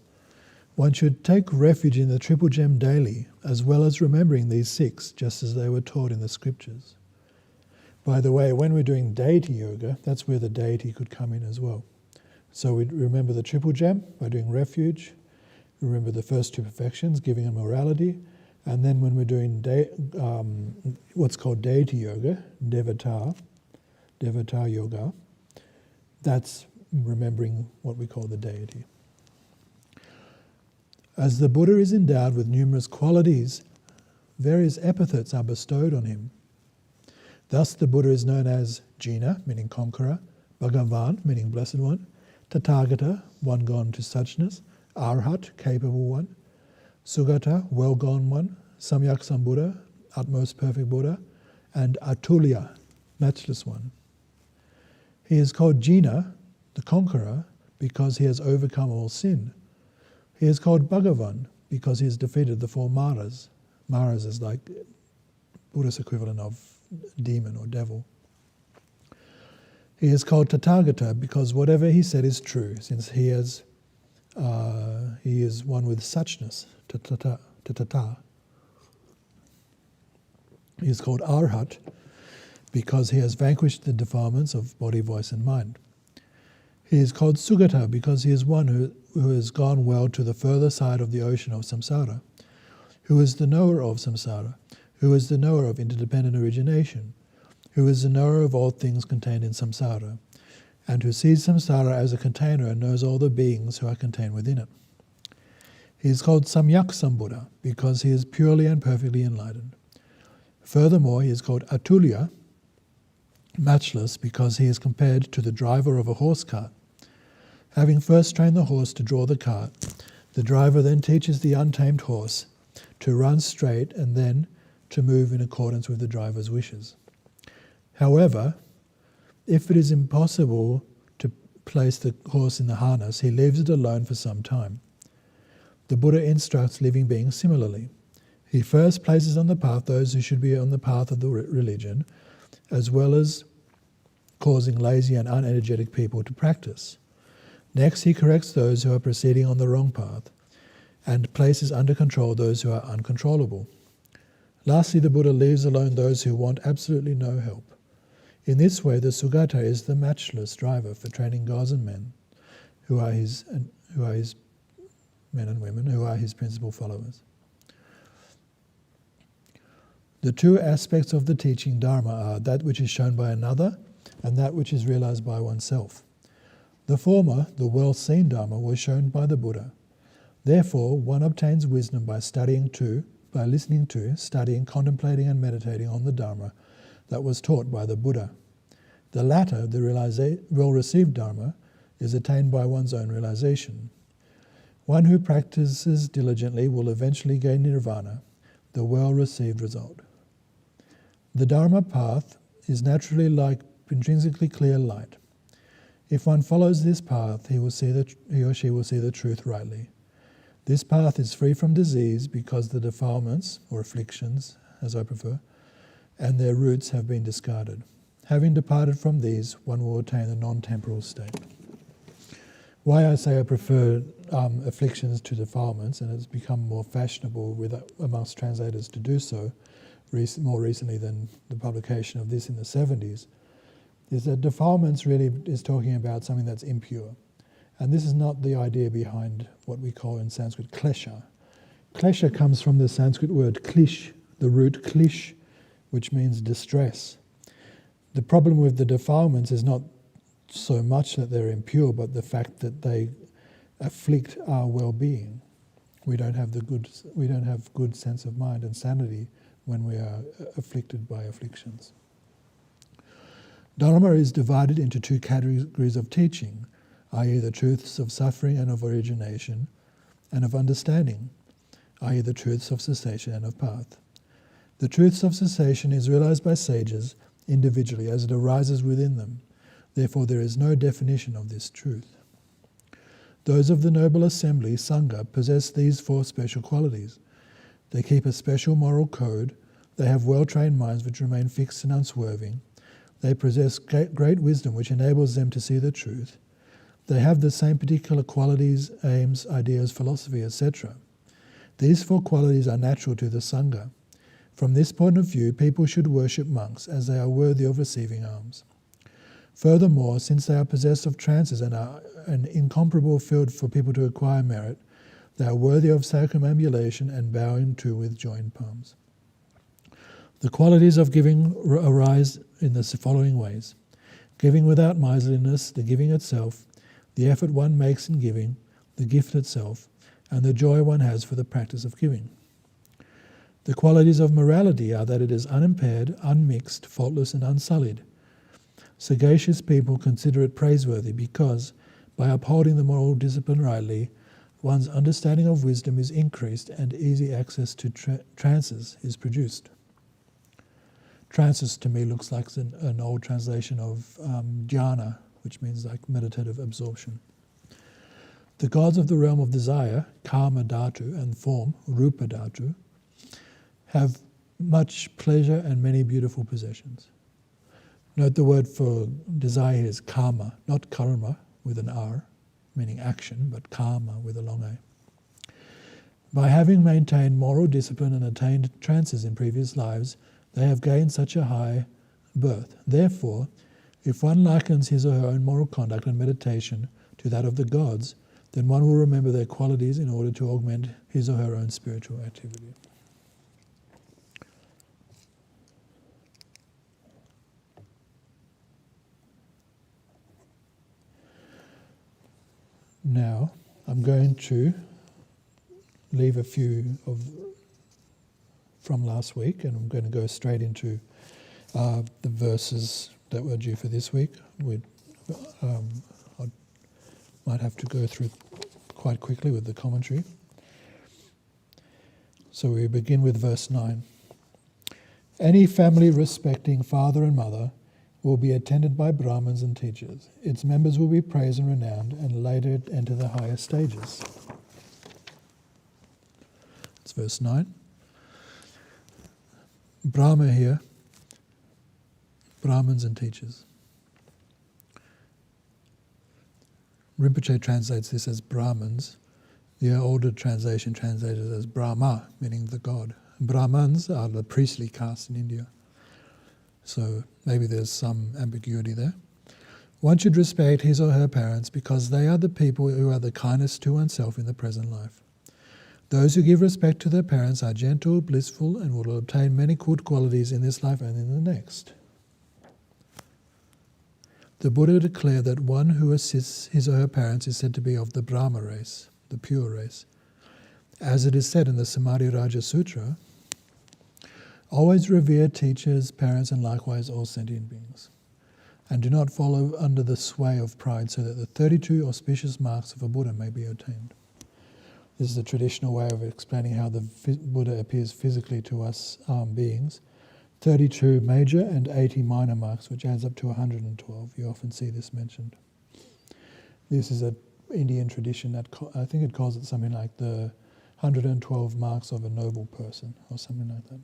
Speaker 1: "One should take refuge in the triple gem daily, as well as remembering these 6, just as they were taught in the scriptures." By the way, when we're doing deity yoga, that's where the deity could come in as well. So we remember the triple gem by doing refuge, remember the first 2 perfections, giving and morality, and then when we're doing what's called deity yoga, devata yoga, that's remembering what we call the deity. As the Buddha is endowed with numerous qualities, various epithets are bestowed on him. Thus the Buddha is known as Jina, meaning conqueror, Bhagavan, meaning blessed one, Tathagata, one gone to suchness, Arhat, capable one, Sugata, well gone one, Samyak Sambuddha, utmost perfect Buddha, and Atulya, matchless one. He is called Jina, the conqueror, because he has overcome all sin. He is called Bhagavan because he has defeated the 4 Maras. Maras is like Buddhist equivalent of demon or devil. He is called Tathagata because whatever he said is true, since he is one with suchness, tatata. He is called Arhat because he has vanquished the defilements of body, voice and mind. He is called Sugata because he is one who has gone well to the further side of the ocean of samsara, who is the knower of samsara, who is the knower of interdependent origination, who is the knower of all things contained in samsara, and who sees samsara as a container and knows all the beings who are contained within it. He is called Samyak Sambuddha because he is purely and perfectly enlightened. Furthermore, he is called Atulya, matchless, because he is compared to the driver of a horse cart. Having first trained the horse to draw the cart, the driver then teaches the untamed horse to run straight and then to move in accordance with the driver's wishes. However, if it is impossible to place the horse in the harness, he leaves it alone for some time. The Buddha instructs living beings similarly. He first places on the path those who should be on the path of the religion, as well as causing lazy and unenergetic people to practice. Next, he corrects those who are proceeding on the wrong path, and places under control those who are uncontrollable. Lastly, the Buddha leaves alone those who want absolutely no help. In this way, the Sugata is the matchless driver for training gods and men, who are his men and women, who are his principal followers. The two aspects of the teaching Dharma are that which is shown by another and that which is realized by oneself. The former, the well-seen Dharma, was shown by the Buddha. Therefore, one obtains wisdom by listening to, studying, contemplating and meditating on the Dharma that was taught by the Buddha. The latter, the well-received Dharma, is attained by one's own realization. One who practices diligently will eventually gain nirvana, the well-received result. The Dharma path is naturally like intrinsically clear light. If one follows this path, he or she will see the truth rightly. This path is free from disease because the defilements, or afflictions, as I prefer, and their roots have been discarded. Having departed from these, one will attain the non-temporal state. Why I say I prefer afflictions to defilements, and it's become more fashionable amongst translators to do so, more recently than the publication of this in the 70s, is that defilements really is talking about something that's impure. And this is not the idea behind what we call in Sanskrit klesha. Klesha comes from the Sanskrit word klish, the root klish, which means distress. The problem with the defilements is not so much that they're impure, but the fact that they afflict our well-being. We don't have good sense of mind and sanity when we are afflicted by afflictions. Dharma is divided into two categories of teaching, i.e. the truths of suffering and of origination, and of understanding, i.e. the truths of cessation and of path. The truths of cessation is realized by sages individually as it arises within them. Therefore there is no definition of this truth. Those of the noble assembly, sangha, possess these four special qualities. They keep a special moral code, they have well-trained minds which remain fixed and unswerving, they possess great wisdom which enables them to see the truth, they have the same particular qualities, aims, ideas, philosophy, etc. These four qualities are natural to the sangha. From this point of view, people should worship monks as they are worthy of receiving alms. Furthermore, since they are possessed of trances and are an incomparable field for people to acquire merit, they are worthy of circumambulation and bowing to with joined palms. The qualities of giving arise in the following ways: giving without miserliness, the giving itself, the effort one makes in giving, the gift itself, and the joy one has for the practice of giving. The qualities of morality are that it is unimpaired, unmixed, faultless, and unsullied. Sagacious people consider it praiseworthy because, by upholding the moral discipline rightly, one's understanding of wisdom is increased and easy access to trances is produced. Trances to me looks like an old translation of jhana, which means like meditative absorption. The gods of the realm of desire, karma dhatu, and form, rupa dhatu, have much pleasure and many beautiful possessions. Note the word for desire here is karma, not karma with an R, meaning action, but karma with a long A. By having maintained moral discipline and attained trances in previous lives, they have gained such a high birth. Therefore, if one likens his or her own moral conduct and meditation to that of the gods, then one will remember their qualities in order to augment his or her own spiritual activity. Now, I'm going to leave a few from last week, and I'm going to go straight into the verses that were due for this week. I might have to go through quite quickly with the commentary. So we begin with verse 9. Any family respecting father and mother will be attended by Brahmins and teachers. Its members will be praised and renowned, and later enter the higher stages. It's verse 9. Brahma here, Brahmins and teachers. Rinpoche translates this as Brahmins. The older translation translated as Brahma, meaning the god. Brahmins are the priestly caste in India. So maybe there's some ambiguity there. One should respect his or her parents because they are the people who are the kindest to oneself in the present life. Those who give respect to their parents are gentle, blissful, and will obtain many good qualities in this life and in the next. The Buddha declared that one who assists his or her parents is said to be of the Brahma race, the pure race. As it is said in the Samadhi Raja Sutra, always revere teachers, parents, and likewise all sentient beings, and do not follow under the sway of pride so that the 32 auspicious marks of a Buddha may be attained. This is a traditional way of explaining how the Buddha appears physically to us beings. 32 major and 80 minor marks, which adds up to 112. You often see this mentioned. This is an Indian tradition that I think it calls it something like the 112 marks of a noble person, or something like that.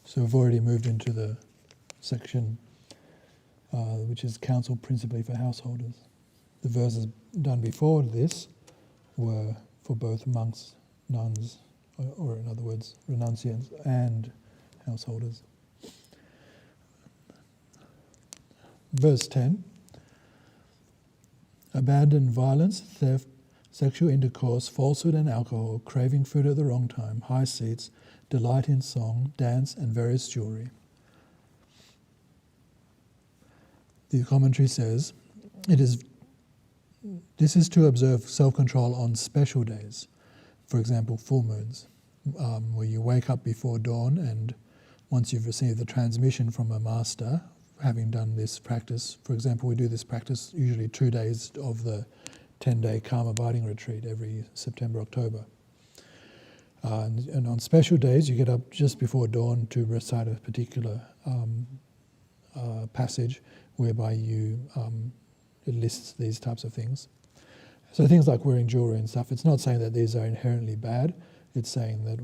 Speaker 1: So we've already moved into the section which is counsel principally for householders. The verses done before this were for both monks, nuns, or in other words, renunciants and householders. Verse 10. Abandon violence, theft, sexual intercourse, falsehood and alcohol, craving food at the wrong time, high seats, delight in song, dance, and various jewelry. The commentary says, this is to observe self-control on special days, for example, full moons, where you wake up before dawn, and once you've received the transmission from a master, having done this practice, for example, we do this practice usually 2 days of the 10-day Karma Abiding Retreat every September, October. And on special days, you get up just before dawn to recite a particular passage whereby it lists these types of things. So things like wearing jewelry and stuff, it's not saying that these are inherently bad. It's saying that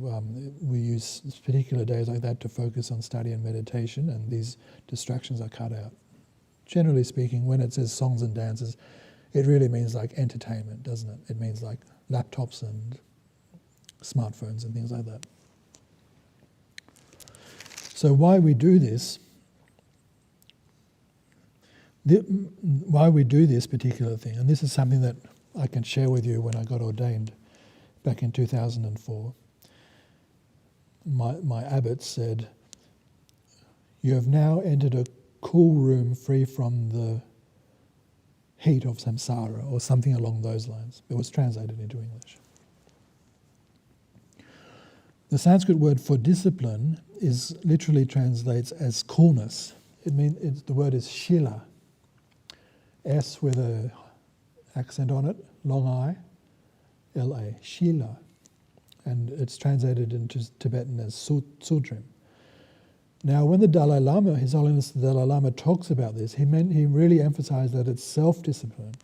Speaker 1: we use particular days like that to focus on study and meditation, and these distractions are cut out. Generally speaking, when it says songs and dances, it really means like entertainment, doesn't it? It means like laptops and smartphones and things like that. So why we do this particular thing, and this is something that I can share with you when I got ordained back in 2004. My abbot said, "You have now entered a cool room free from the heat of samsara," or something along those lines. It was translated into English. The Sanskrit word for discipline literally translates as coolness. The word is shila. S with an accent on it, long I, L-A, shila. And it's translated into Tibetan as sutrim. Now, when the Dalai Lama, His Holiness the Dalai Lama, talks about this, he really emphasized that it's self-discipline.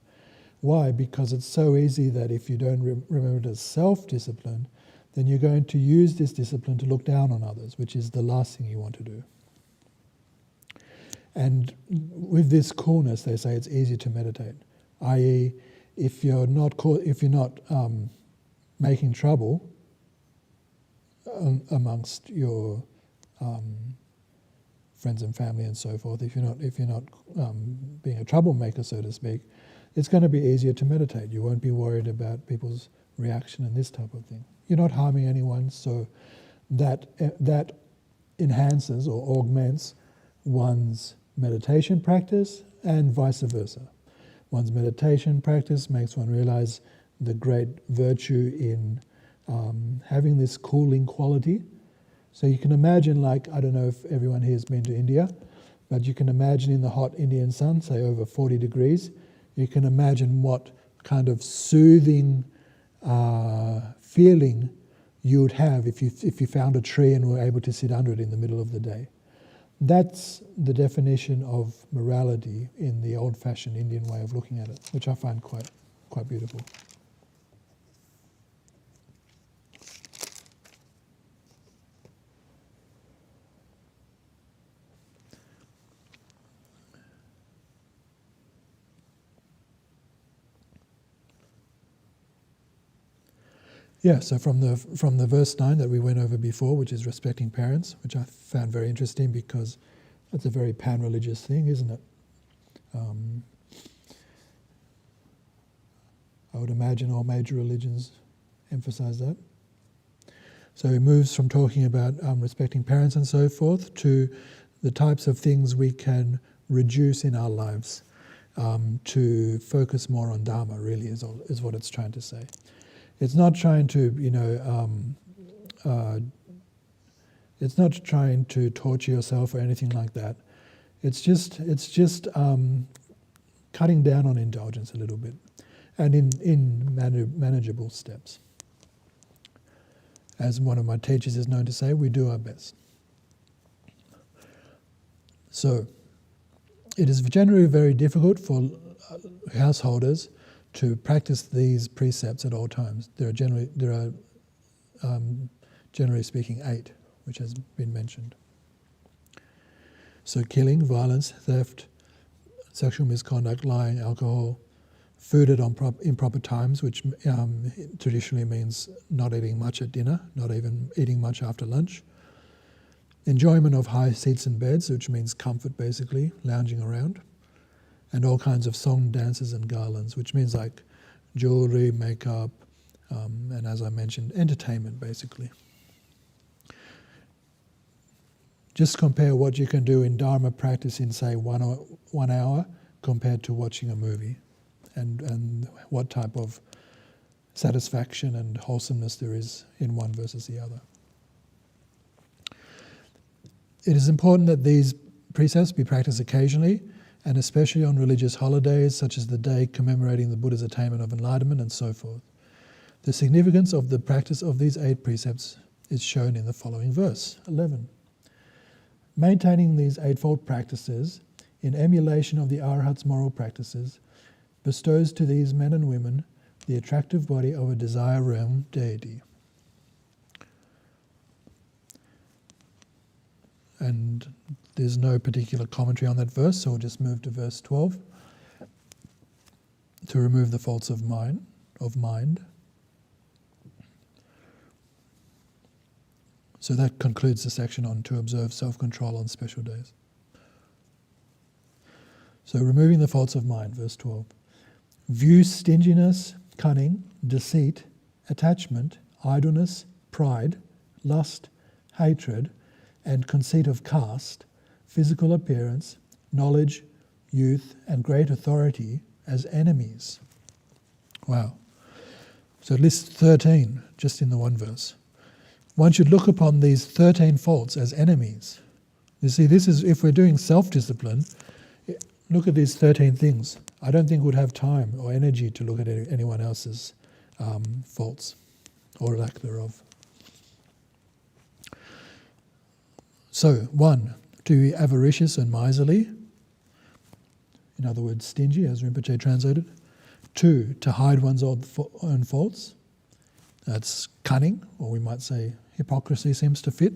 Speaker 1: Why? Because it's so easy that if you don't remember it as self-discipline, then you're going to use this discipline to look down on others, which is the last thing you want to do. And with this coolness, they say it's easier to meditate. I.e., if you're not making trouble amongst your friends and family and so forth, if you're not being a troublemaker, so to speak, it's going to be easier to meditate. You won't be worried about people's reaction and this type of thing. You're not harming anyone, so that enhances or augments one's meditation practice and vice versa. One's meditation practice makes one realize the great virtue in having this cooling quality. So you can imagine, like, I don't know if everyone here has been to India, but you can imagine in the hot Indian sun, say over 40 degrees, you can imagine what kind of soothing feeling you would have if you found a tree and were able to sit under it in the middle of the day. That's the definition of morality in the old-fashioned Indian way of looking at it, which I find quite beautiful. Yeah, so from the verse 9 that we went over before, which is respecting parents, which I found very interesting because that's a very pan-religious thing, isn't it? I would imagine all major religions emphasize that. So he moves from talking about respecting parents and so forth to the types of things we can reduce in our lives to focus more on Dharma, really, is what it's trying to say. It's not trying to, it's not trying to torture yourself or anything like that. It's just cutting down on indulgence a little bit, and in manageable steps. As one of my teachers is known to say, we do our best. So, it is generally very difficult for householders to practice these precepts at all times. There are generally speaking 8, which has been mentioned. So killing, violence, theft, sexual misconduct, lying, alcohol, food at improper times, which traditionally means not eating much at dinner, not even eating much after lunch. Enjoyment of high seats and beds, which means comfort basically, lounging around. And all kinds of song, dances and garlands, which means like jewelry, makeup, and as I mentioned, entertainment basically. Just compare what you can do in Dharma practice in, say, 1 hour compared to watching a movie, and what type of satisfaction and wholesomeness there is in one versus the other. It is important that these precepts be practiced occasionally, and especially on religious holidays such as the day commemorating the Buddha's attainment of enlightenment and so forth. The significance of the practice of these 8 precepts is shown in the following verse, 11. Maintaining these 8-fold practices in emulation of the Arhat's moral practices bestows to these men and women the attractive body of a desire realm deity. And there's no particular commentary on that verse, so we'll just move to verse 12. To remove the faults of mind. So that concludes the section on to observe self-control on special days. So removing the faults of mind, verse 12. View stinginess, cunning, deceit, attachment, idleness, pride, lust, hatred, and conceit of caste, physical appearance, knowledge, youth, and great authority as enemies. Wow. So it lists 13 just in the one verse. One should look upon these 13 faults as enemies. You see, this is, if we're doing self-discipline, look at these 13 things. I don't think we'd have time or energy to look at anyone else's faults or lack thereof. So, 1, to be avaricious and miserly, in other words, stingy, as Rinpoche translated. 2, to hide one's own faults. That's cunning, or we might say hypocrisy seems to fit.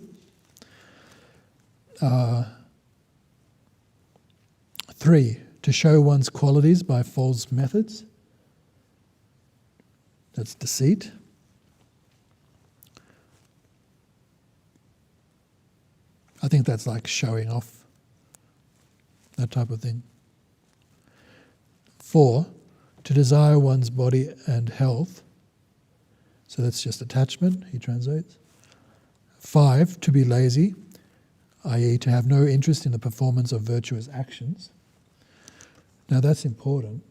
Speaker 1: 3, to show one's qualities by false methods. That's deceit. 'I think that's like showing off, that type of thing. 4, to desire one's body and health. So that's just attachment, he translates. 5, to be lazy, i.e. to have no interest in the performance of virtuous actions. Now that's important,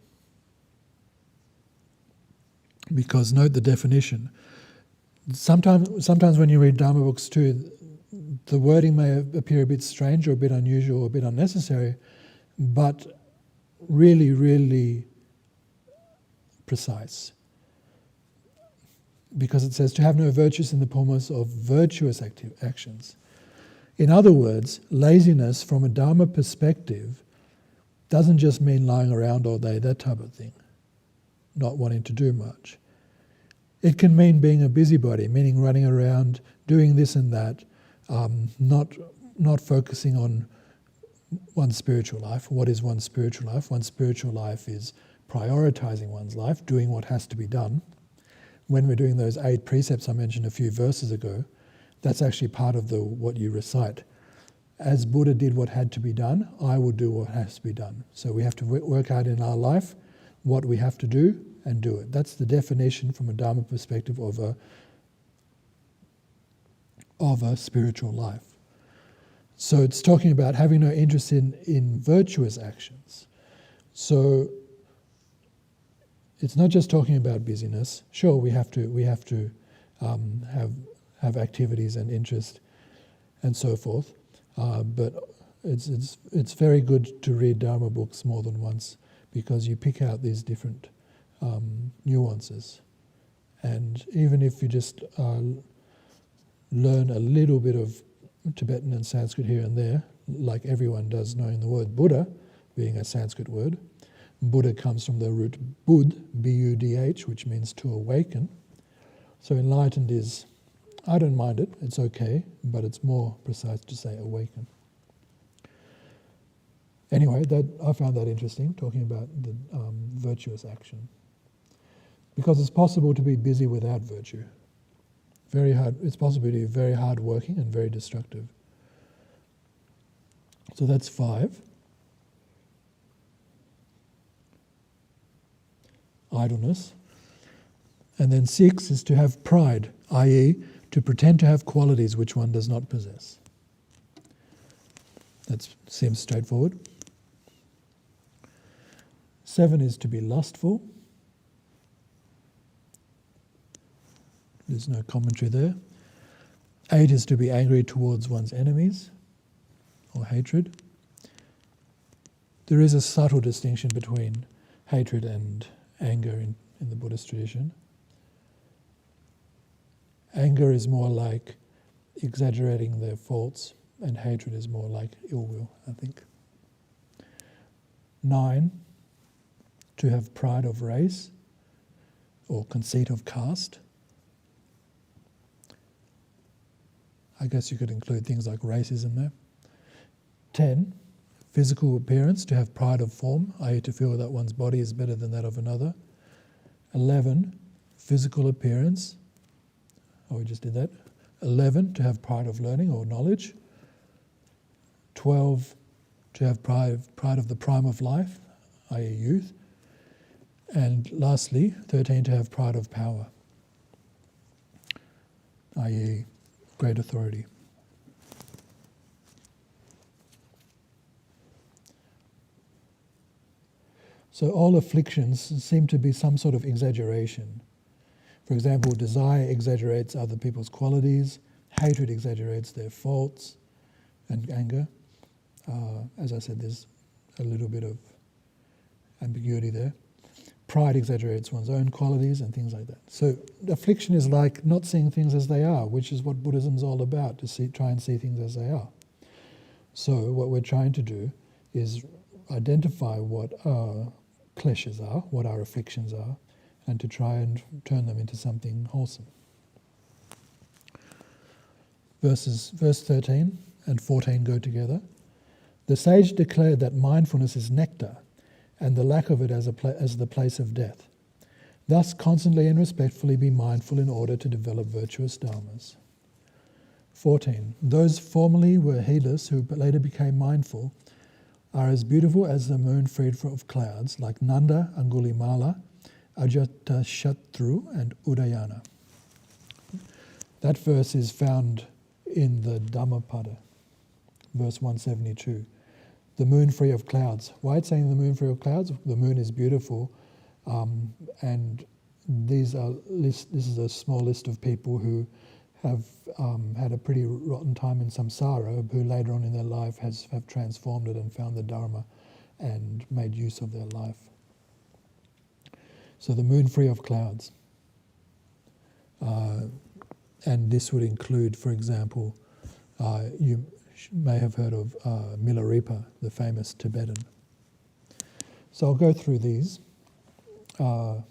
Speaker 1: because note the definition. Sometimes when you read Dharma books too, the wording may appear a bit strange or a bit unusual or a bit unnecessary, but really, really precise. Because it says to have no virtues in the performance of virtuous actions. In other words, laziness from a Dharma perspective doesn't just mean lying around all day, that type of thing, not wanting to do much. It can mean being a busybody, meaning running around, doing this and that, not focusing on one's spiritual life. What is one's spiritual life? One's spiritual life is prioritizing one's life, doing what has to be done. When we're doing those 8 precepts I mentioned a few verses ago, that's actually part of what you recite. As Buddha did what had to be done, I will do what has to be done. So we have to work out in our life what we have to do and do it. That's the definition from a Dharma perspective of a spiritual life. So it's talking about having no interest in virtuous actions. So it's not just talking about busyness. Sure, we have to have activities and interest and so forth. But it's very good to read Dharma books more than once, because you pick out these different nuances. And even if you just learn a little bit of Tibetan and Sanskrit here and there, like everyone does, knowing the word Buddha being a Sanskrit word. Buddha comes from the root Bud, B-U-D-H, which means to awaken. So enlightened is, I don't mind it, it's okay, but it's more precise to say awaken. Anyway, I found that interesting, talking about the virtuous action. Because it's possible to be busy without virtue. Very hard. It's possible to be very hard working and very destructive. So that's 5. Idleness. And then 6 is to have pride, i.e. to pretend to have qualities which one does not possess. That seems straightforward. 7 is to be lustful. There's no commentary there. 8 is to be angry towards one's enemies, or hatred. There is a subtle distinction between hatred and anger in the Buddhist tradition. Anger is more like exaggerating their faults, and hatred is more like ill will, I think. 9, to have pride of race, or conceit of caste. I guess you could include things like racism there. 10, physical appearance, to have pride of form, i.e. to feel that one's body is better than that of another. 11, physical appearance. Oh, we just did that. 11, to have pride of learning or knowledge. 12, to have pride of the prime of life, i.e. youth. And lastly, 13, to have pride of power, i.e. great authority. So all afflictions seem to be some sort of exaggeration. For example, desire exaggerates other people's qualities, hatred exaggerates their faults, and anger. As I said, there's a little bit of ambiguity there. Pride exaggerates one's own qualities and things like that. So affliction is like not seeing things as they are, which is what Buddhism is all about, to try and see things as they are. So what we're trying to do is identify what our kleshas are, what our afflictions are, and to try and turn them into something wholesome. Verse 13 and 14 go together. The sage declared that mindfulness is nectar, and the lack of it as the place of death. Thus, constantly and respectfully be mindful in order to develop virtuous dharmas. 14. Those formerly were heedless who later became mindful are as beautiful as the moon freed of clouds, like Nanda, Angulimala, Ajatashatru, and Udayana. That verse is found in the Dhammapada, verse 172. The moon free of clouds. Why it's saying the moon free of clouds? The moon is beautiful, and this is a small list of people who have had a pretty rotten time in samsara, who later on in their life have transformed it and found the Dharma and made use of their life. So the moon free of clouds. And this would include, for example, you may have heard of Milarepa, the famous Tibetan. So I'll go through these. I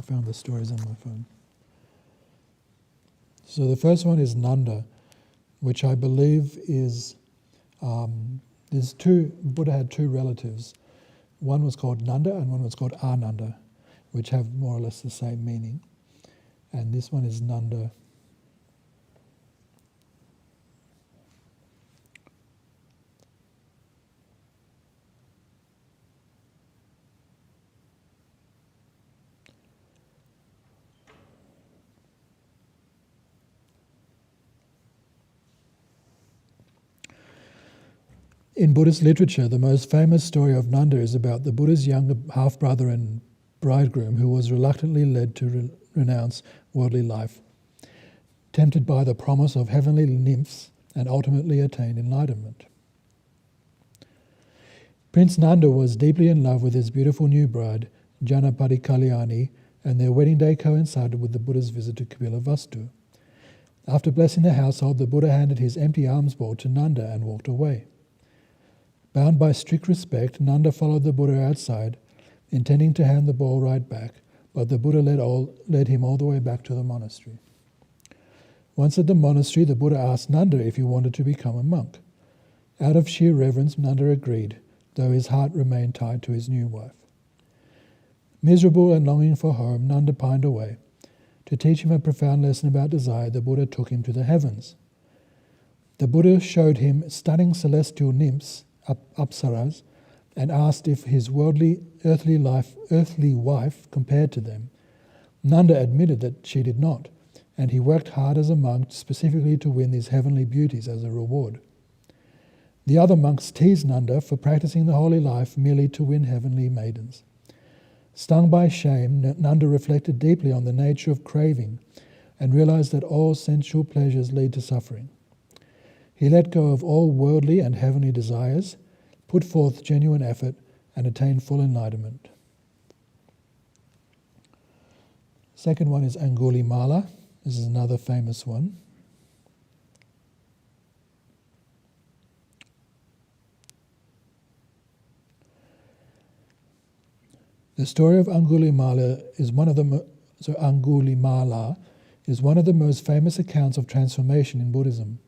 Speaker 1: found the stories on my phone. So the first one is Nanda, which I believe is, Buddha had two relatives. One was called Nanda and one was called Ananda, which have more or less the same meaning. And this one is Nanda. In Buddhist literature, the most famous story of Nanda is about the Buddha's younger half-brother and bridegroom who was reluctantly led to renounce worldly life, tempted by the promise of heavenly nymphs, and ultimately attained enlightenment. Prince Nanda was deeply in love with his beautiful new bride, Janapati Kalyani, and their wedding day coincided with the Buddha's visit to Kapilavastu. After blessing the household, the Buddha handed his empty alms bowl to Nanda and walked away. Bound by strict respect, Nanda followed the Buddha outside, intending to hand the bowl right back, but the Buddha led him all the way back to the monastery. Once at the monastery, the Buddha asked Nanda if he wanted to become a monk. Out of sheer reverence, Nanda agreed, though his heart remained tied to his new wife. Miserable and longing for home, Nanda pined away. To teach him a profound lesson about desire, the Buddha took him to the heavens. The Buddha showed him stunning celestial nymphs, apsaras, and asked if his earthly wife compared to them. Nanda admitted that she did not, and he worked hard as a monk specifically to win these heavenly beauties as a reward. The other monks teased Nanda for practicing the holy life merely to win heavenly maidens. Stung by shame, Nanda reflected deeply on the nature of craving and realized that all sensual pleasures lead to suffering. He let go of all worldly and heavenly desires, put forth genuine effort, and attained full enlightenment. Second one is Angulimala. This is another famous one. The story of Angulimala is one of the most famous accounts of transformation in Buddhism.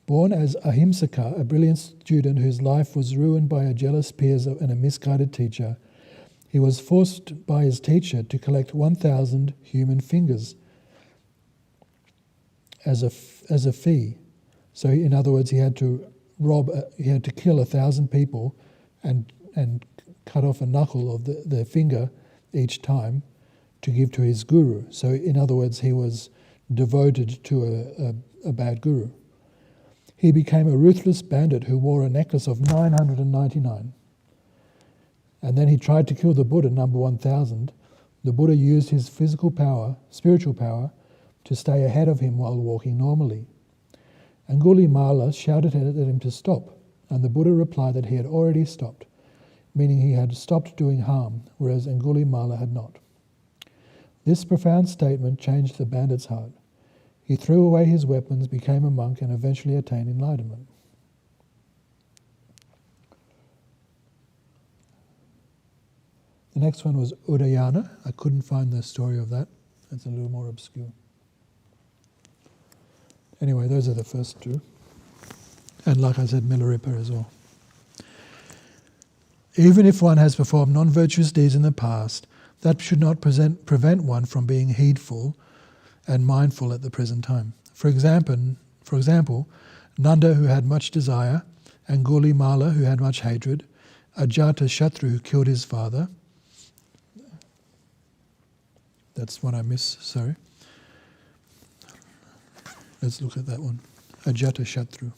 Speaker 1: Born as Ahimsaka, a brilliant student whose life was ruined by a jealous peers and a misguided teacher, he was forced by his teacher to collect 1,000 human fingers as a fee. So, in other words, he had to kill 1,000 people and cut off a knuckle of their finger each time to give to his guru. So, in other words, he was devoted to a bad guru. He became a ruthless bandit who wore a necklace of 999. And then he tried to kill the Buddha, number 1,000. The Buddha used his spiritual power, to stay ahead of him while walking normally. Angulimala shouted at him to stop, and the Buddha replied that he had already stopped, meaning he had stopped doing harm, whereas Angulimala had not. This profound statement changed the bandit's heart. He threw away his weapons, became a monk, and eventually attained enlightenment. The next one was Udayana. I couldn't find the story of that. It's a little more obscure. Anyway, those are the first two. And like I said, Milarepa as well. Even if one has performed non-virtuous deeds in the past, that should not prevent one from being heedful and mindful at the present time. For example, Nanda, who had much desire, Angulimala, who had much hatred, Ajatashatru, who killed his father. That's one I missed, sorry. Let's look at that one. Ajatashatru.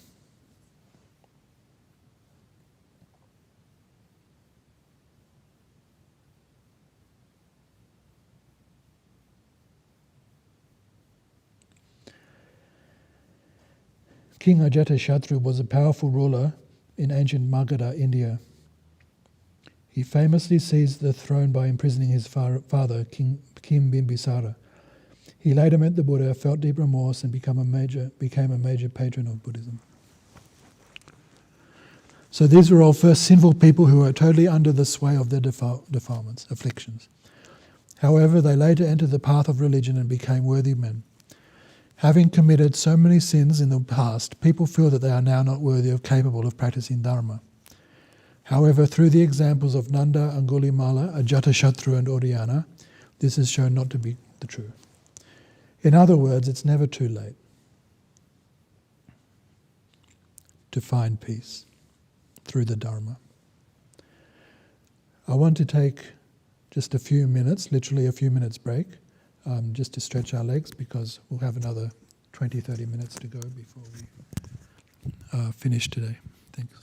Speaker 1: King Ajatashatru was a powerful ruler in ancient Magadha, India. He famously seized the throne by imprisoning his father, King Bimbisara. He later met the Buddha, felt deep remorse, and became a major patron of Buddhism. So these were all first sinful people who were totally under the sway of their defilements, afflictions. However, they later entered the path of religion and became worthy men. Having committed so many sins in the past, people feel that they are now not worthy or capable of practicing Dharma. However, through the examples of Nanda, Angulimala, Ajatashatru and Udayana, this is shown not to be the truth. In other words, it's never too late to find peace through the Dharma. I want to take just a few minutes, literally a few minutes break, just to stretch our legs, because we'll have another 20-30 minutes to go before we finish today. Thanks.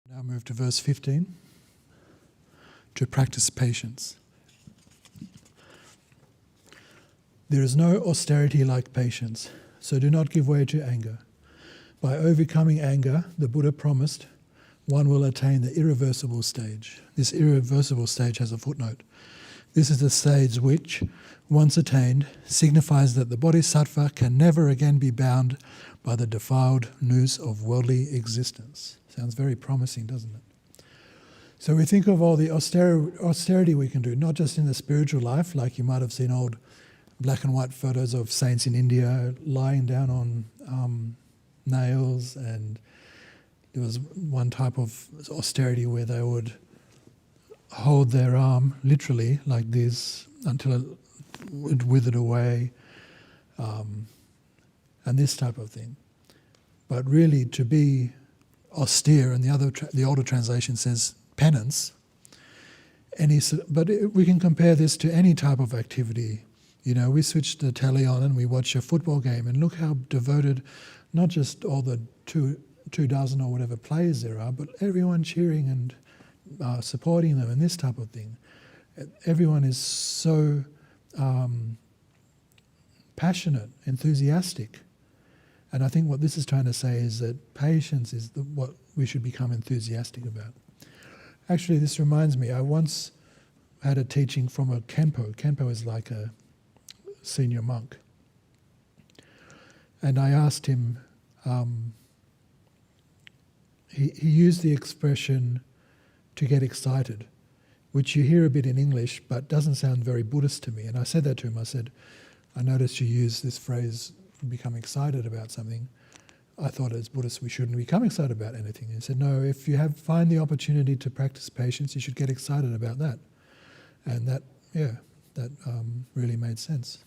Speaker 1: Now move to verse 15. To practice patience. There is no austerity like patience, so do not give way to anger. By overcoming anger, the Buddha promised, one will attain the irreversible stage. This irreversible stage has a footnote. This is the stage which, once attained, signifies that the Bodhisattva can never again be bound by the defiled noose of worldly existence. Sounds very promising, doesn't it? So we think of all the austerity we can do, not just in the spiritual life, like you might have seen old black and white photos of saints in India lying down on nails, and there was one type of austerity where they would hold their arm literally like this until it withered away, and this type of thing. But really to be austere, and the older translation says penance. We can compare this to any type of activity. We switch the telly on and we watch a football game, and look how devoted, not just all the two dozen or whatever players there are, but everyone cheering and supporting them and this type of thing. Everyone is so passionate, enthusiastic. And I think what this is trying to say is that patience is what we should become enthusiastic about. Actually, this reminds me, I once had a teaching from a Khenpo. Khenpo is like a senior monk. And I asked him, he used the expression to get excited, which you hear a bit in English, but doesn't sound very Buddhist to me. And I said that to him. I said, I noticed you use this phrase, become excited about something. I thought as Buddhists we shouldn't become excited about anything. He said, no, if you find the opportunity to practice patience, you should get excited about that. And that really made sense.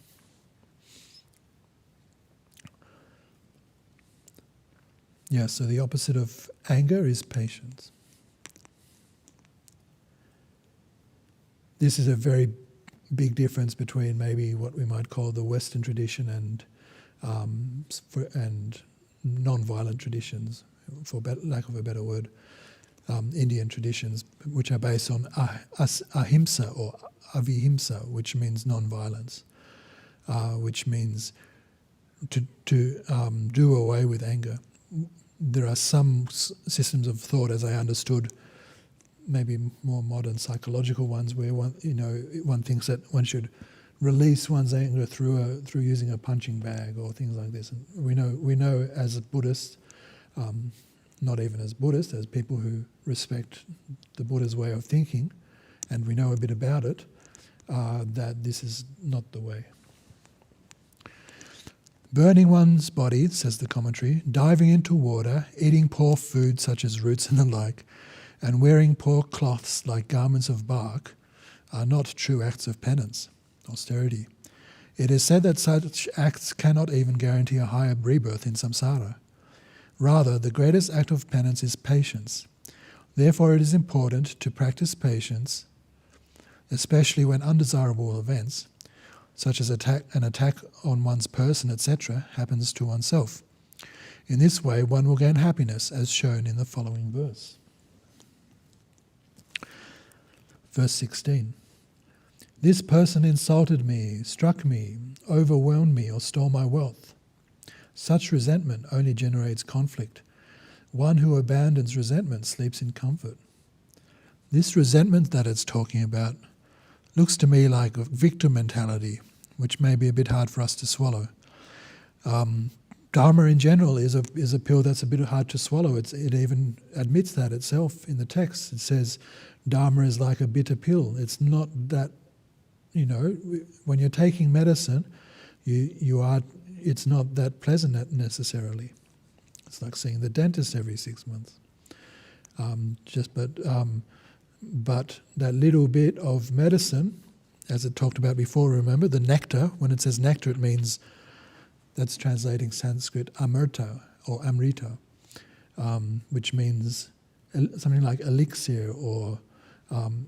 Speaker 1: Yeah, so the opposite of anger is patience. This is a very big difference between maybe what we might call the Western tradition and non-violent traditions, for lack of a better word, Indian traditions, which are based on ahimsa or avihimsa, which means non-violence, which means to do away with anger. There are some systems of thought, as I understood, maybe more modern psychological ones, where one thinks that one should release one's anger through using a punching bag or things like this. And we know as Buddhists, not even as Buddhists, as people who respect the Buddha's way of thinking, and we know a bit about it, that this is not the way. Burning one's body, says the commentary, diving into water, eating poor food such as roots and the like, and wearing poor cloths like garments of bark are not true acts of penance, austerity. It is said that such acts cannot even guarantee a higher rebirth in samsara. Rather, the greatest act of penance is patience. Therefore, it is important to practice patience, especially when undesirable events, such as an attack on one's person, etc., happens to oneself. In this way, one will gain happiness, as shown in the following verse. Verse 16. This person insulted me, struck me, overwhelmed me, or stole my wealth. Such resentment only generates conflict. One who abandons resentment sleeps in comfort. This resentment that it's talking about looks to me like a victim mentality, which may be a bit hard for us to swallow. Dharma in general is a pill that's a bit hard to swallow. It even admits that itself in the text. It says Dharma is like a bitter pill. It's not that, when you're taking medicine, it's not that pleasant necessarily. It's like seeing the dentist every 6 months. But that little bit of medicine, as it talked about before, remember, the nectar, when it says nectar, it means, that's translating Sanskrit amrita or amrita, which means something like elixir, or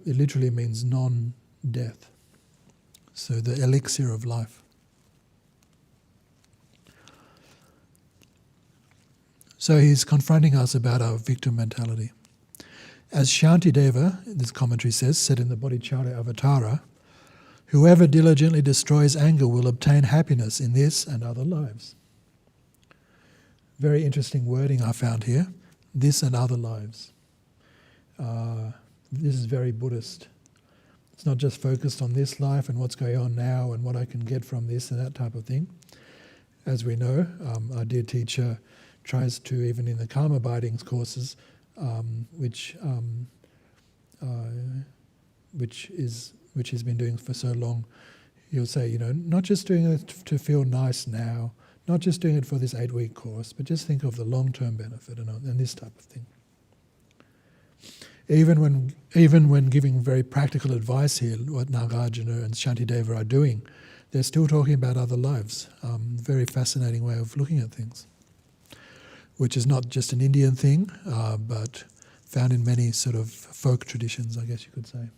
Speaker 1: it literally means non-death. So the elixir of life. So he's confronting us about our victim mentality. As Shantideva, this commentary says, said in the Bodhicharya Avatara, whoever diligently destroys anger will obtain happiness in this and other lives. Very interesting wording I found here. This and other lives. This is very Buddhist. It's not just focused on this life and what's going on now and what I can get from this and that type of thing. As we know, our dear teacher tries to, even in the karma abiding courses, which he's been doing for so long, he'll say, not just doing it to feel nice now, not just doing it for this 8-week course, but just think of the long-term benefit and this type of thing. Even when giving very practical advice here, what Nagarjuna and Shantideva are doing, they're still talking about other lives. Very fascinating way of looking at things, which is not just an Indian thing, but found in many sort of folk traditions, I guess you could say.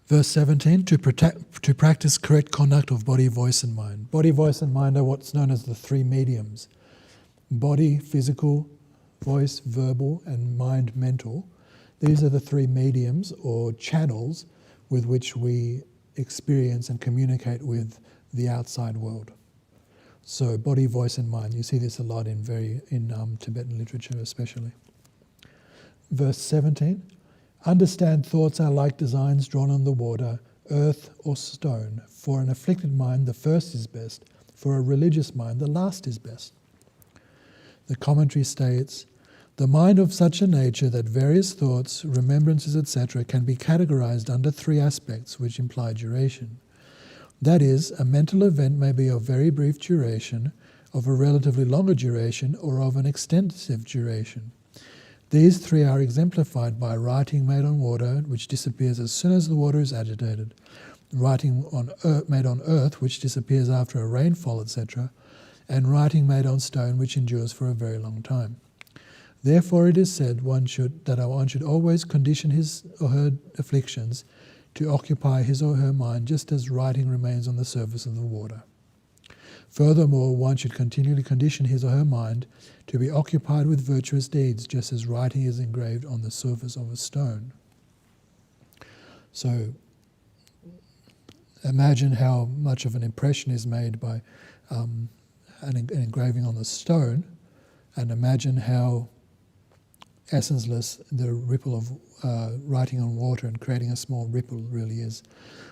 Speaker 1: Verse 17, to practice correct conduct of body, voice and mind. Body, voice and mind are what's known as the three mediums. Body, physical, voice, verbal, and mind, mental. These are the three mediums or channels with which we experience and communicate with the outside world. So body, voice and mind. You see this a lot in Tibetan literature especially. Verse 17, understand thoughts are like designs drawn on the water, earth or stone. For an afflicted mind, the first is best. For a religious mind, the last is best. The commentary states, the mind of such a nature that various thoughts, remembrances, etc. can be categorized under three aspects which imply duration. That is, a mental event may be of very brief duration, of a relatively longer duration, or of an extensive duration. These three are exemplified by writing made on water, which disappears as soon as the water is agitated, writing made on earth, which disappears after a rainfall, etc., and writing made on stone, which endures for a very long time. Therefore it is said one should always condition his or her afflictions to occupy his or her mind, just as writing remains on the surface of the water. Furthermore, one should continually condition his or her mind to be occupied with virtuous deeds, just as writing is engraved on the surface of a stone. So imagine how much of an impression is made by an engraving on the stone, and imagine how essenceless the ripple of writing on water and creating a small ripple really is.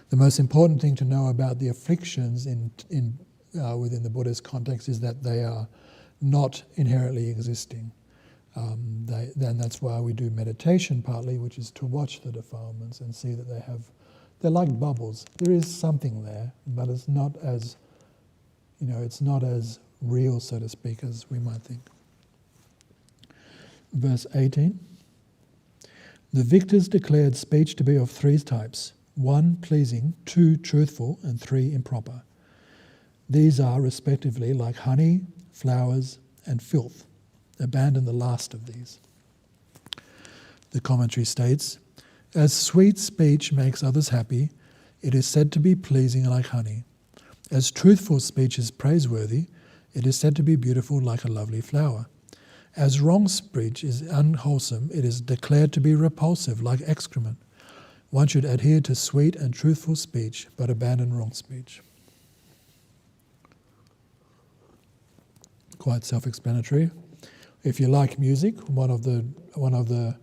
Speaker 1: The most important thing to know about the afflictions within the Buddhist context is that they are not inherently existing. Then that's why we do meditation partly, which is to watch the defilements and see that they're like bubbles. There is something there, but it's not as, it's not as real, so to speak, as we might think. Verse 18, the victors declared speech to be of three types: 1, pleasing; 2, truthful; and 3, improper. These are respectively like honey, flowers, and filth. Abandon the last of these. The commentary states, as sweet speech makes others happy, it is said to be pleasing like honey. As truthful speech is praiseworthy, it is said to be beautiful like a lovely flower. As wrong speech is unwholesome, it is declared to be repulsive like excrement. One should adhere to sweet and truthful speech, but abandon wrong speech. Quite self-explanatory. If you like music, one of the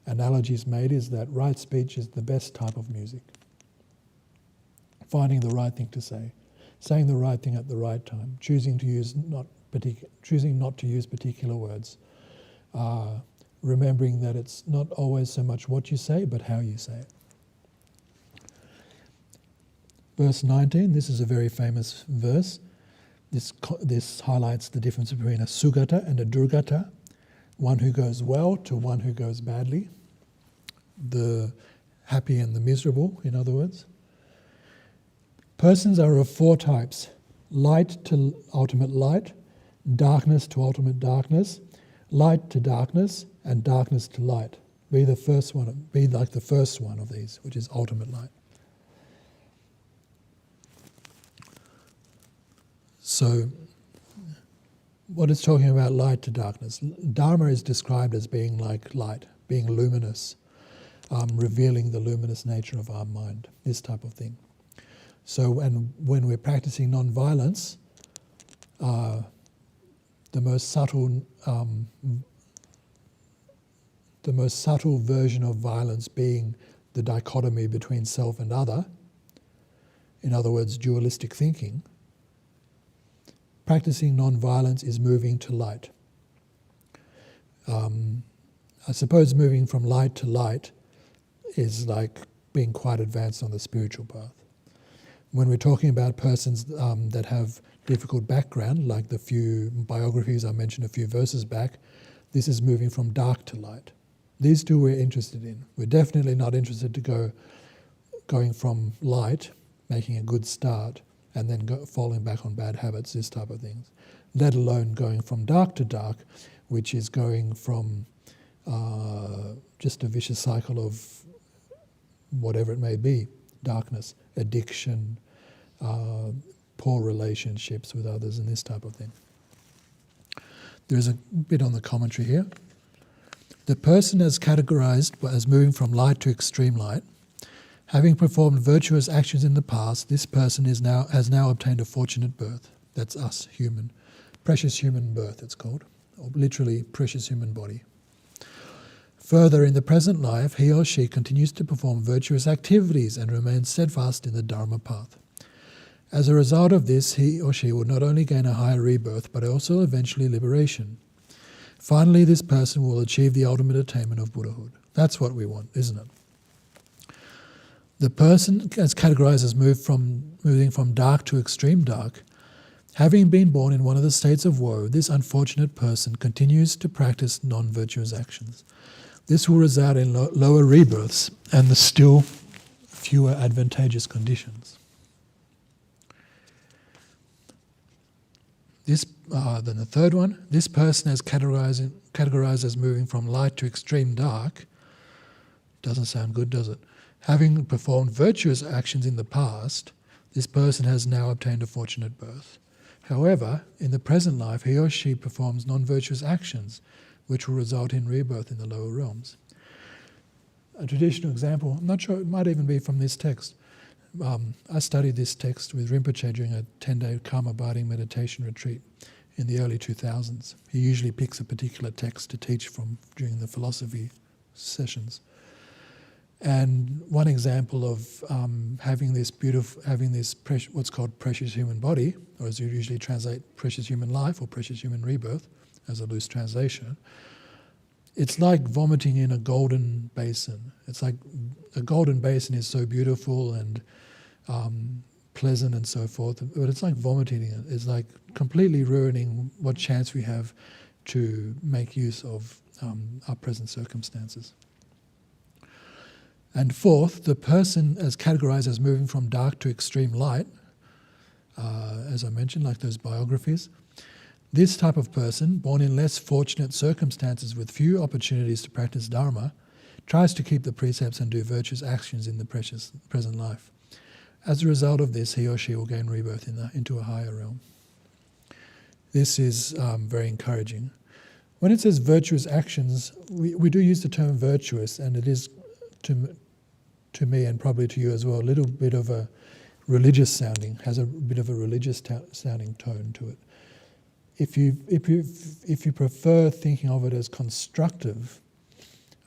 Speaker 1: analogies made is that right speech is the best type of music. Finding the right thing to say, saying the right thing at the right time, choosing not to use particular words, remembering that it's not always so much what you say, but how you say it. Verse 19, this is a very famous verse. This highlights the difference between a sugata and a durgata, one who goes well to one who goes badly, the happy and the miserable, in other words. Persons are of 4 types: light to ultimate light, darkness to ultimate darkness, light to darkness, and darkness to light. Be like the first one of these, which is ultimate light. So, what is talking about light to darkness? Dharma is described as being like light, being luminous, revealing the luminous nature of our mind, this type of thing. So, and when we're practicing non-violence, the most subtle version of violence being the dichotomy between self and other, in other words, dualistic thinking. Practicing non-violence is moving to light. I suppose moving from light to light is like being quite advanced on the spiritual path. When we're talking about persons that have difficult background, like the few biographies I mentioned a few verses back, this is moving from dark to light. These two we're interested in. We're definitely not interested to going from light, making a good start, and then falling back on bad habits, this type of things. Let alone going from dark to dark, which is going from just a vicious cycle of whatever it may be, darkness, addiction, poor relationships with others, and this type of thing. There's a bit on the commentary here. The person is categorized as moving from light to extreme light. Having performed virtuous actions in the past, this person has now obtained a fortunate birth. That's us, human. Precious human birth, it's called. Or literally, precious human body. Further, in the present life, he or she continues to perform virtuous activities and remains steadfast in the Dharma path. As a result of this, he or she will not only gain a higher rebirth, but also eventually liberation. Finally, this person will achieve the ultimate attainment of Buddhahood. That's what we want, isn't it? The person, as categorized as moving from dark to extreme dark, having been born in one of the states of woe, this unfortunate person continues to practice non-virtuous actions. This will result in lower rebirths and the still fewer advantageous conditions. Then the third one, this person is categorized as moving from light to extreme dark. Doesn't sound good, does it? Having performed virtuous actions in the past, this person has now obtained a fortunate birth. However, in the present life, he or she performs non-virtuous actions, which will result in rebirth in the lower realms. A traditional example, I'm not sure, it might even be from this text. I studied this text with Rinpoche during a 10-day karma barding meditation retreat in the early 2000s. He usually picks a particular text to teach from during the philosophy sessions. And one example of having this what's called precious human body, or as you usually translate precious human life or precious human rebirth as a loose translation, it's like vomiting in a golden basin. It's like a golden basin is so beautiful and pleasant and so forth, but it's like vomiting it. It's like completely ruining what chance we have to make use of our present circumstances. And fourth, the person as categorized as moving from dark to extreme light, as I mentioned, like those biographies. This type of person, born in less fortunate circumstances with few opportunities to practice Dharma, tries to keep the precepts and do virtuous actions in the present life. As a result of this, he or she will gain rebirth into a higher realm. This is very encouraging. When it says virtuous actions, we do use the term virtuous, and it is, to me and probably to you as well, a little bit of a religious sounding, has a bit of a religious sounding tone to it. If you prefer thinking of it as constructive,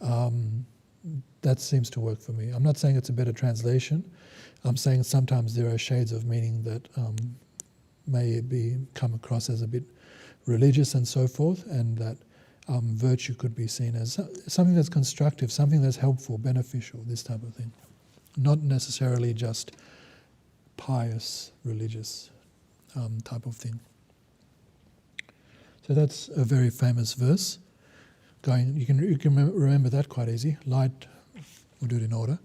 Speaker 1: that seems to work for me. I'm not saying it's a better translation. I'm saying sometimes there are shades of meaning that may come across as a bit religious and so forth, and that virtue could be seen as something that's constructive, something that's helpful, beneficial, this type of thing. Not necessarily just pious, religious type of thing. So that's a very famous verse. You can remember that quite easy. Light, we'll do it in order.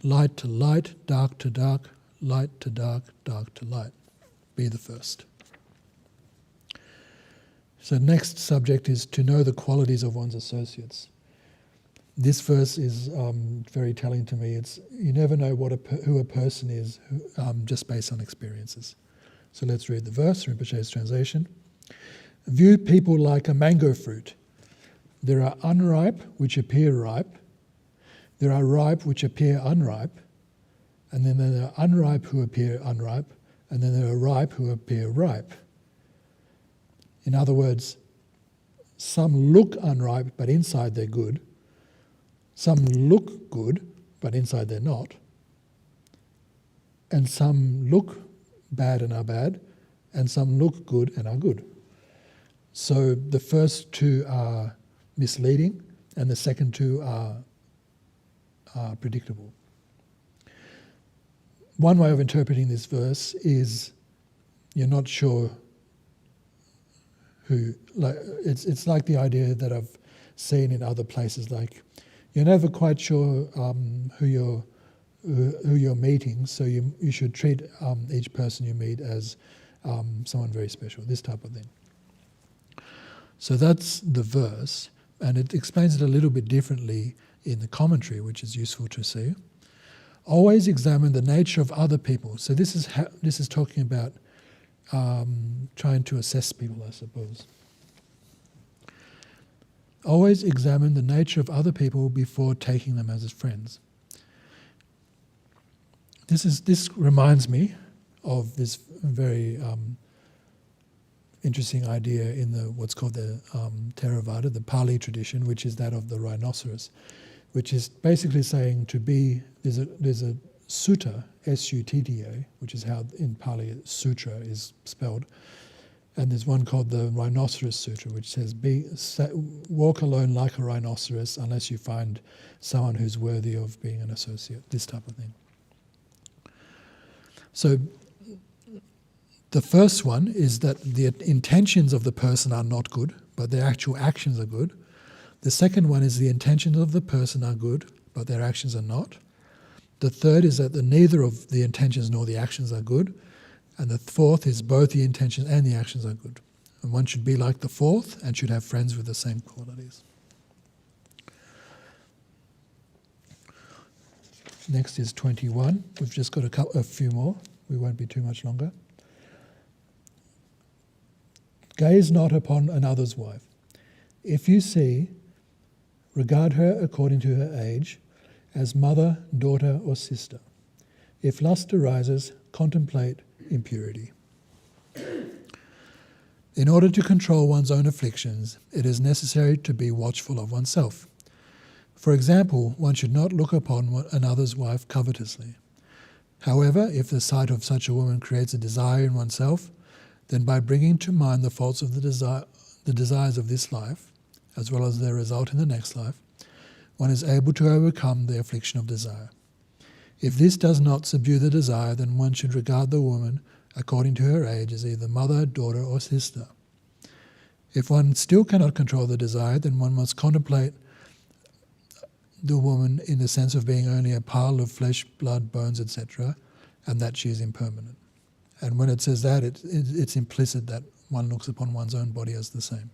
Speaker 1: Light to light, dark to dark, light to dark, dark to light. Be the first. So next subject is to know the qualities of one's associates. This verse is very telling to me. You never know who a person is just based on experiences. So let's read the verse, Rinpoche's translation. View people like a mango fruit. There are unripe which appear ripe. There are ripe which appear unripe. And then there are unripe who appear unripe. And then there are ripe who appear ripe. In other words, some look unripe, but inside they're good. Some look good, but inside they're not. And some look bad and are bad, and some look good and are good. So the first two are misleading, and the second two are predictable. One way of interpreting this verse is you're not sure who. It's like the idea that seen in other places. Like, you're never quite sure who you're meeting, so you should treat each person you meet as someone very special, this type of thing. So that's the verse, and it explains it a little bit differently in the commentary, which is useful to see. Always examine the nature of other people. So this is talking about trying to assess people, I suppose. Always examine the nature of other people before taking them as friends. This reminds me of this very interesting idea in what's called the Theravada, the Pali tradition, which is that of the rhinoceros, which is basically saying there's a sutta, S-U-T-T-A, which is how in Pali sutra is spelled. And there's one called the Rhinoceros Sutra, which says, walk alone like a rhinoceros unless you find someone who's worthy of being an associate, this type of thing. So the first one is that the intentions of the person are not good, but their actual actions are good. The second one is the intentions of the person are good, but their actions are not. The third is that neither of the intentions nor the actions are good. And the fourth is both the intentions and the actions are good. And one should be like the fourth and should have friends with the same qualities. Next is 21. We've just got a few more. We won't be too much longer. Gaze not upon another's wife. If you see, regard her according to her age, as mother, daughter, or sister. If lust arises, contemplate impurity. In order to control one's own afflictions, it is necessary to be watchful of oneself. For example, one should not look upon another's wife covetously. However, if the sight of such a woman creates a desire in oneself, then by bringing to mind the faults of the desires of this life, as well as their result in the next life, one is able to overcome the affliction of desire. If this does not subdue the desire, then one should regard the woman, according to her age, as either mother, daughter, or sister. If one still cannot control the desire, then one must contemplate the woman in the sense of being only a pile of flesh, blood, bones, etc., and that she is impermanent. And when it says that, it's implicit that one looks upon one's own body as the same.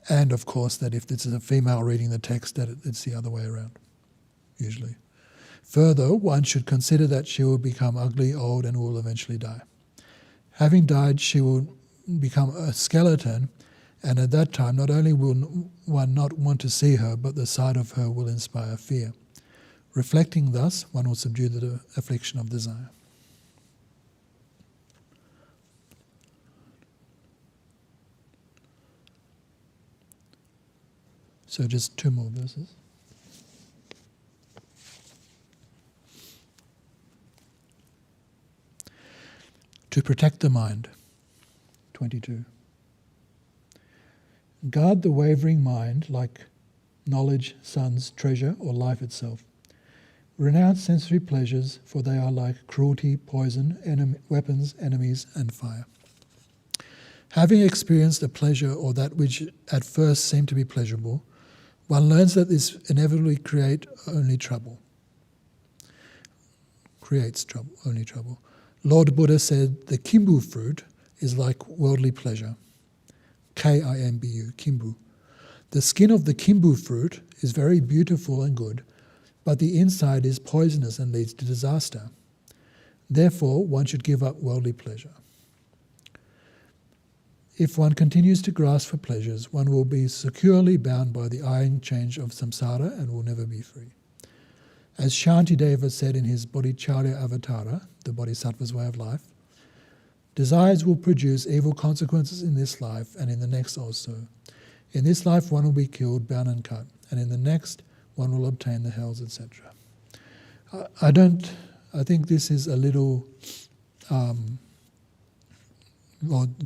Speaker 1: And of course, that if this is a female reading the text, that it's the other way around, usually. Further, one should consider that she will become ugly, old, and will eventually die. Having died, she will become a skeleton, and at that time, not only will one not want to see her, but the sight of her will inspire fear. Reflecting thus, one will subdue the affliction of desire. So just two more verses. To protect the mind, 22. Guard the wavering mind like knowledge, sun's treasure, or life itself. Renounce sensory pleasures, for they are like cruelty, poison, weapons, enemies, and fire. Having experienced a pleasure or that which at first seemed to be pleasurable, one learns that this inevitably creates only trouble. Lord Buddha said the kimbu fruit is like worldly pleasure. K-I-M-B-U, kimbu. The skin of the kimbu fruit is very beautiful and good, but the inside is poisonous and leads to disaster. Therefore, one should give up worldly pleasure. If one continues to grasp for pleasures, one will be securely bound by the iron chain of samsara and will never be free. As Shantideva said in his Bodhicharya Avatara, the Bodhisattva's way of life, desires will produce evil consequences in this life and in the next also. In this life one will be killed, bound and cut, and in the next one will obtain the hells, etc. I think this is a little, well,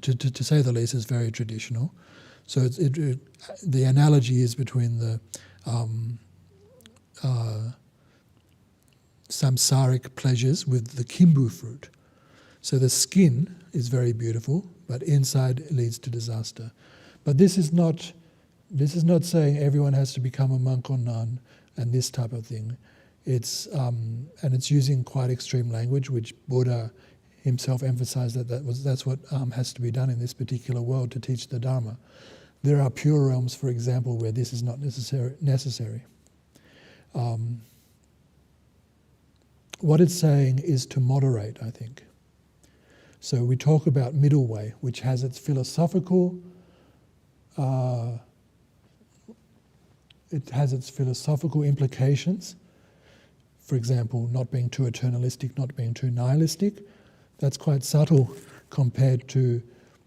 Speaker 1: to say the least, is very traditional. So the analogy is between the samsaric pleasures with the kimbu fruit. So the skin is very beautiful, but inside it leads to disaster. But this is not this is not saying everyone has to become a monk or nun and this type of thing. It's and it's using quite extreme language, which Buddha himself emphasized that's what has to be done in this particular world to teach the Dharma. There are pure realms, for example, where this is not necessary. What it's saying is to moderate, I think. So we talk about middle way, which has its philosophical implications. For example, not being too eternalistic, not being too nihilistic. That's quite subtle compared to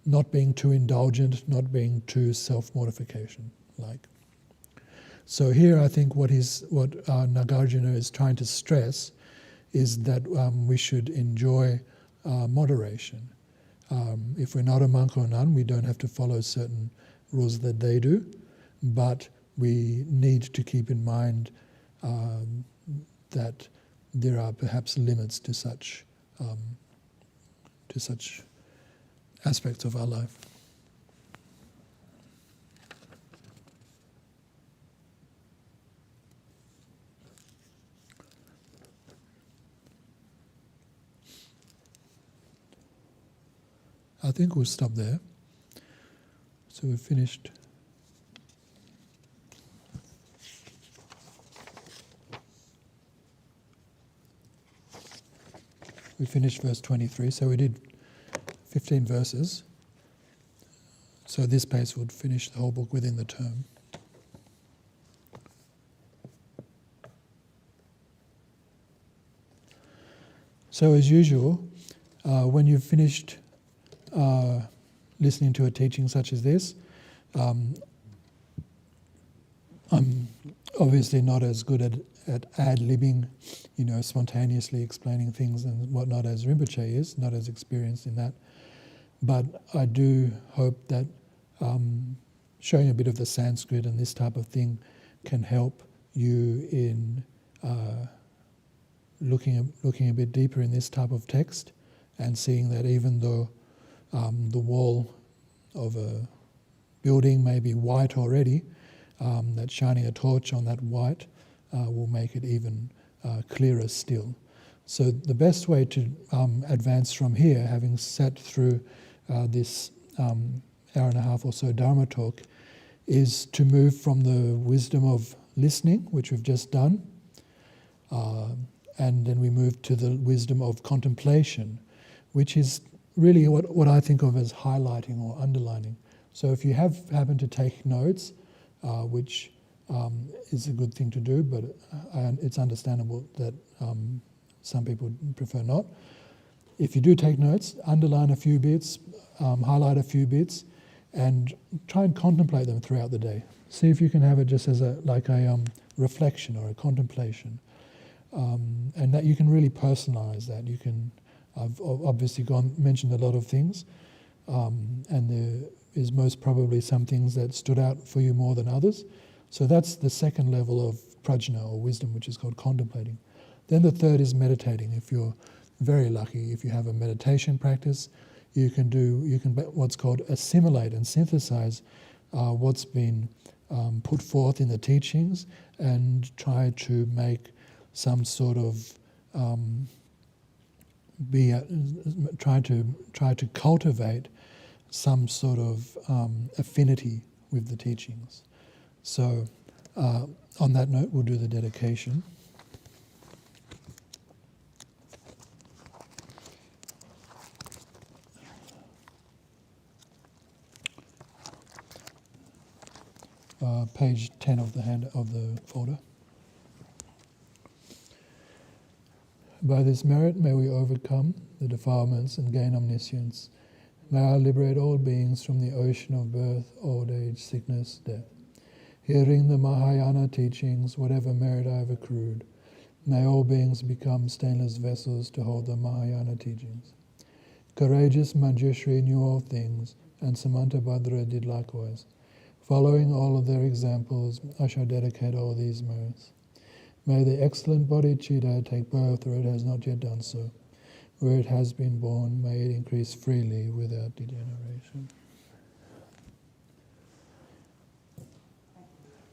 Speaker 1: not being too indulgent, not being too self-mortification. So here I think what Nagarjuna is trying to stress is that we should enjoy moderation. If we're not a monk or nun, we don't have to follow certain rules that they do, but we need to keep in mind that there are perhaps limits to such aspects of our life. I think we'll stop there. So we've finished. We finished verse 23, so we did 15 verses. So this pace would finish the whole book within the term. So as usual, when you've finished listening to a teaching such as this, I'm obviously not as good at ad-libbing, spontaneously explaining things and whatnot as Rinpoche is, not as experienced in that. But I do hope that showing a bit of the Sanskrit and this type of thing can help you in looking a bit deeper in this type of text and seeing that even though the wall of a building may be white already, that shining a torch on that white will make it even clearer still. So the best way to advance from here, having sat through this hour and a half or so Dharma talk, is to move from the wisdom of listening, which we've just done, and then we move to the wisdom of contemplation, which is really what I think of as highlighting or underlining. So if you happen to take notes, which is a good thing to do, but it's understandable that some people prefer not. If you do take notes, underline a few bits, highlight a few bits, and try and contemplate them throughout the day. See if you can have it just as a reflection or a contemplation, and that you can really personalize that. I've obviously mentioned a lot of things, and there is most probably some things that stood out for you more than others. So that's the second level of prajna or wisdom, which is called contemplating. Then the third is meditating. If you're very lucky, if you have a meditation practice, you can what's called assimilate and synthesize what's been put forth in the teachings and try to make some sort of try to cultivate some sort of affinity with the teachings. So on that note, we'll do the dedication. Page 10 of the folder. By this merit may we overcome the defilements and gain omniscience. May I liberate all beings from the ocean of birth, old age, sickness, death. Hearing the Mahayana teachings, whatever merit I have accrued, may all beings become stainless vessels to hold the Mahayana teachings. Courageous Manjushri knew all things, and Samantabhadra did likewise. Following all of their examples, I shall dedicate all these merits. May the excellent bodhicitta take birth where it has not yet done so. Where it has been born, may it increase freely without degeneration.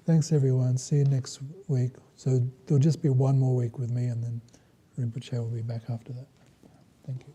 Speaker 2: Thanks, everyone. See you next week. So there'll just be one more week with me, and then Rinpoche will be back after that. Thank you.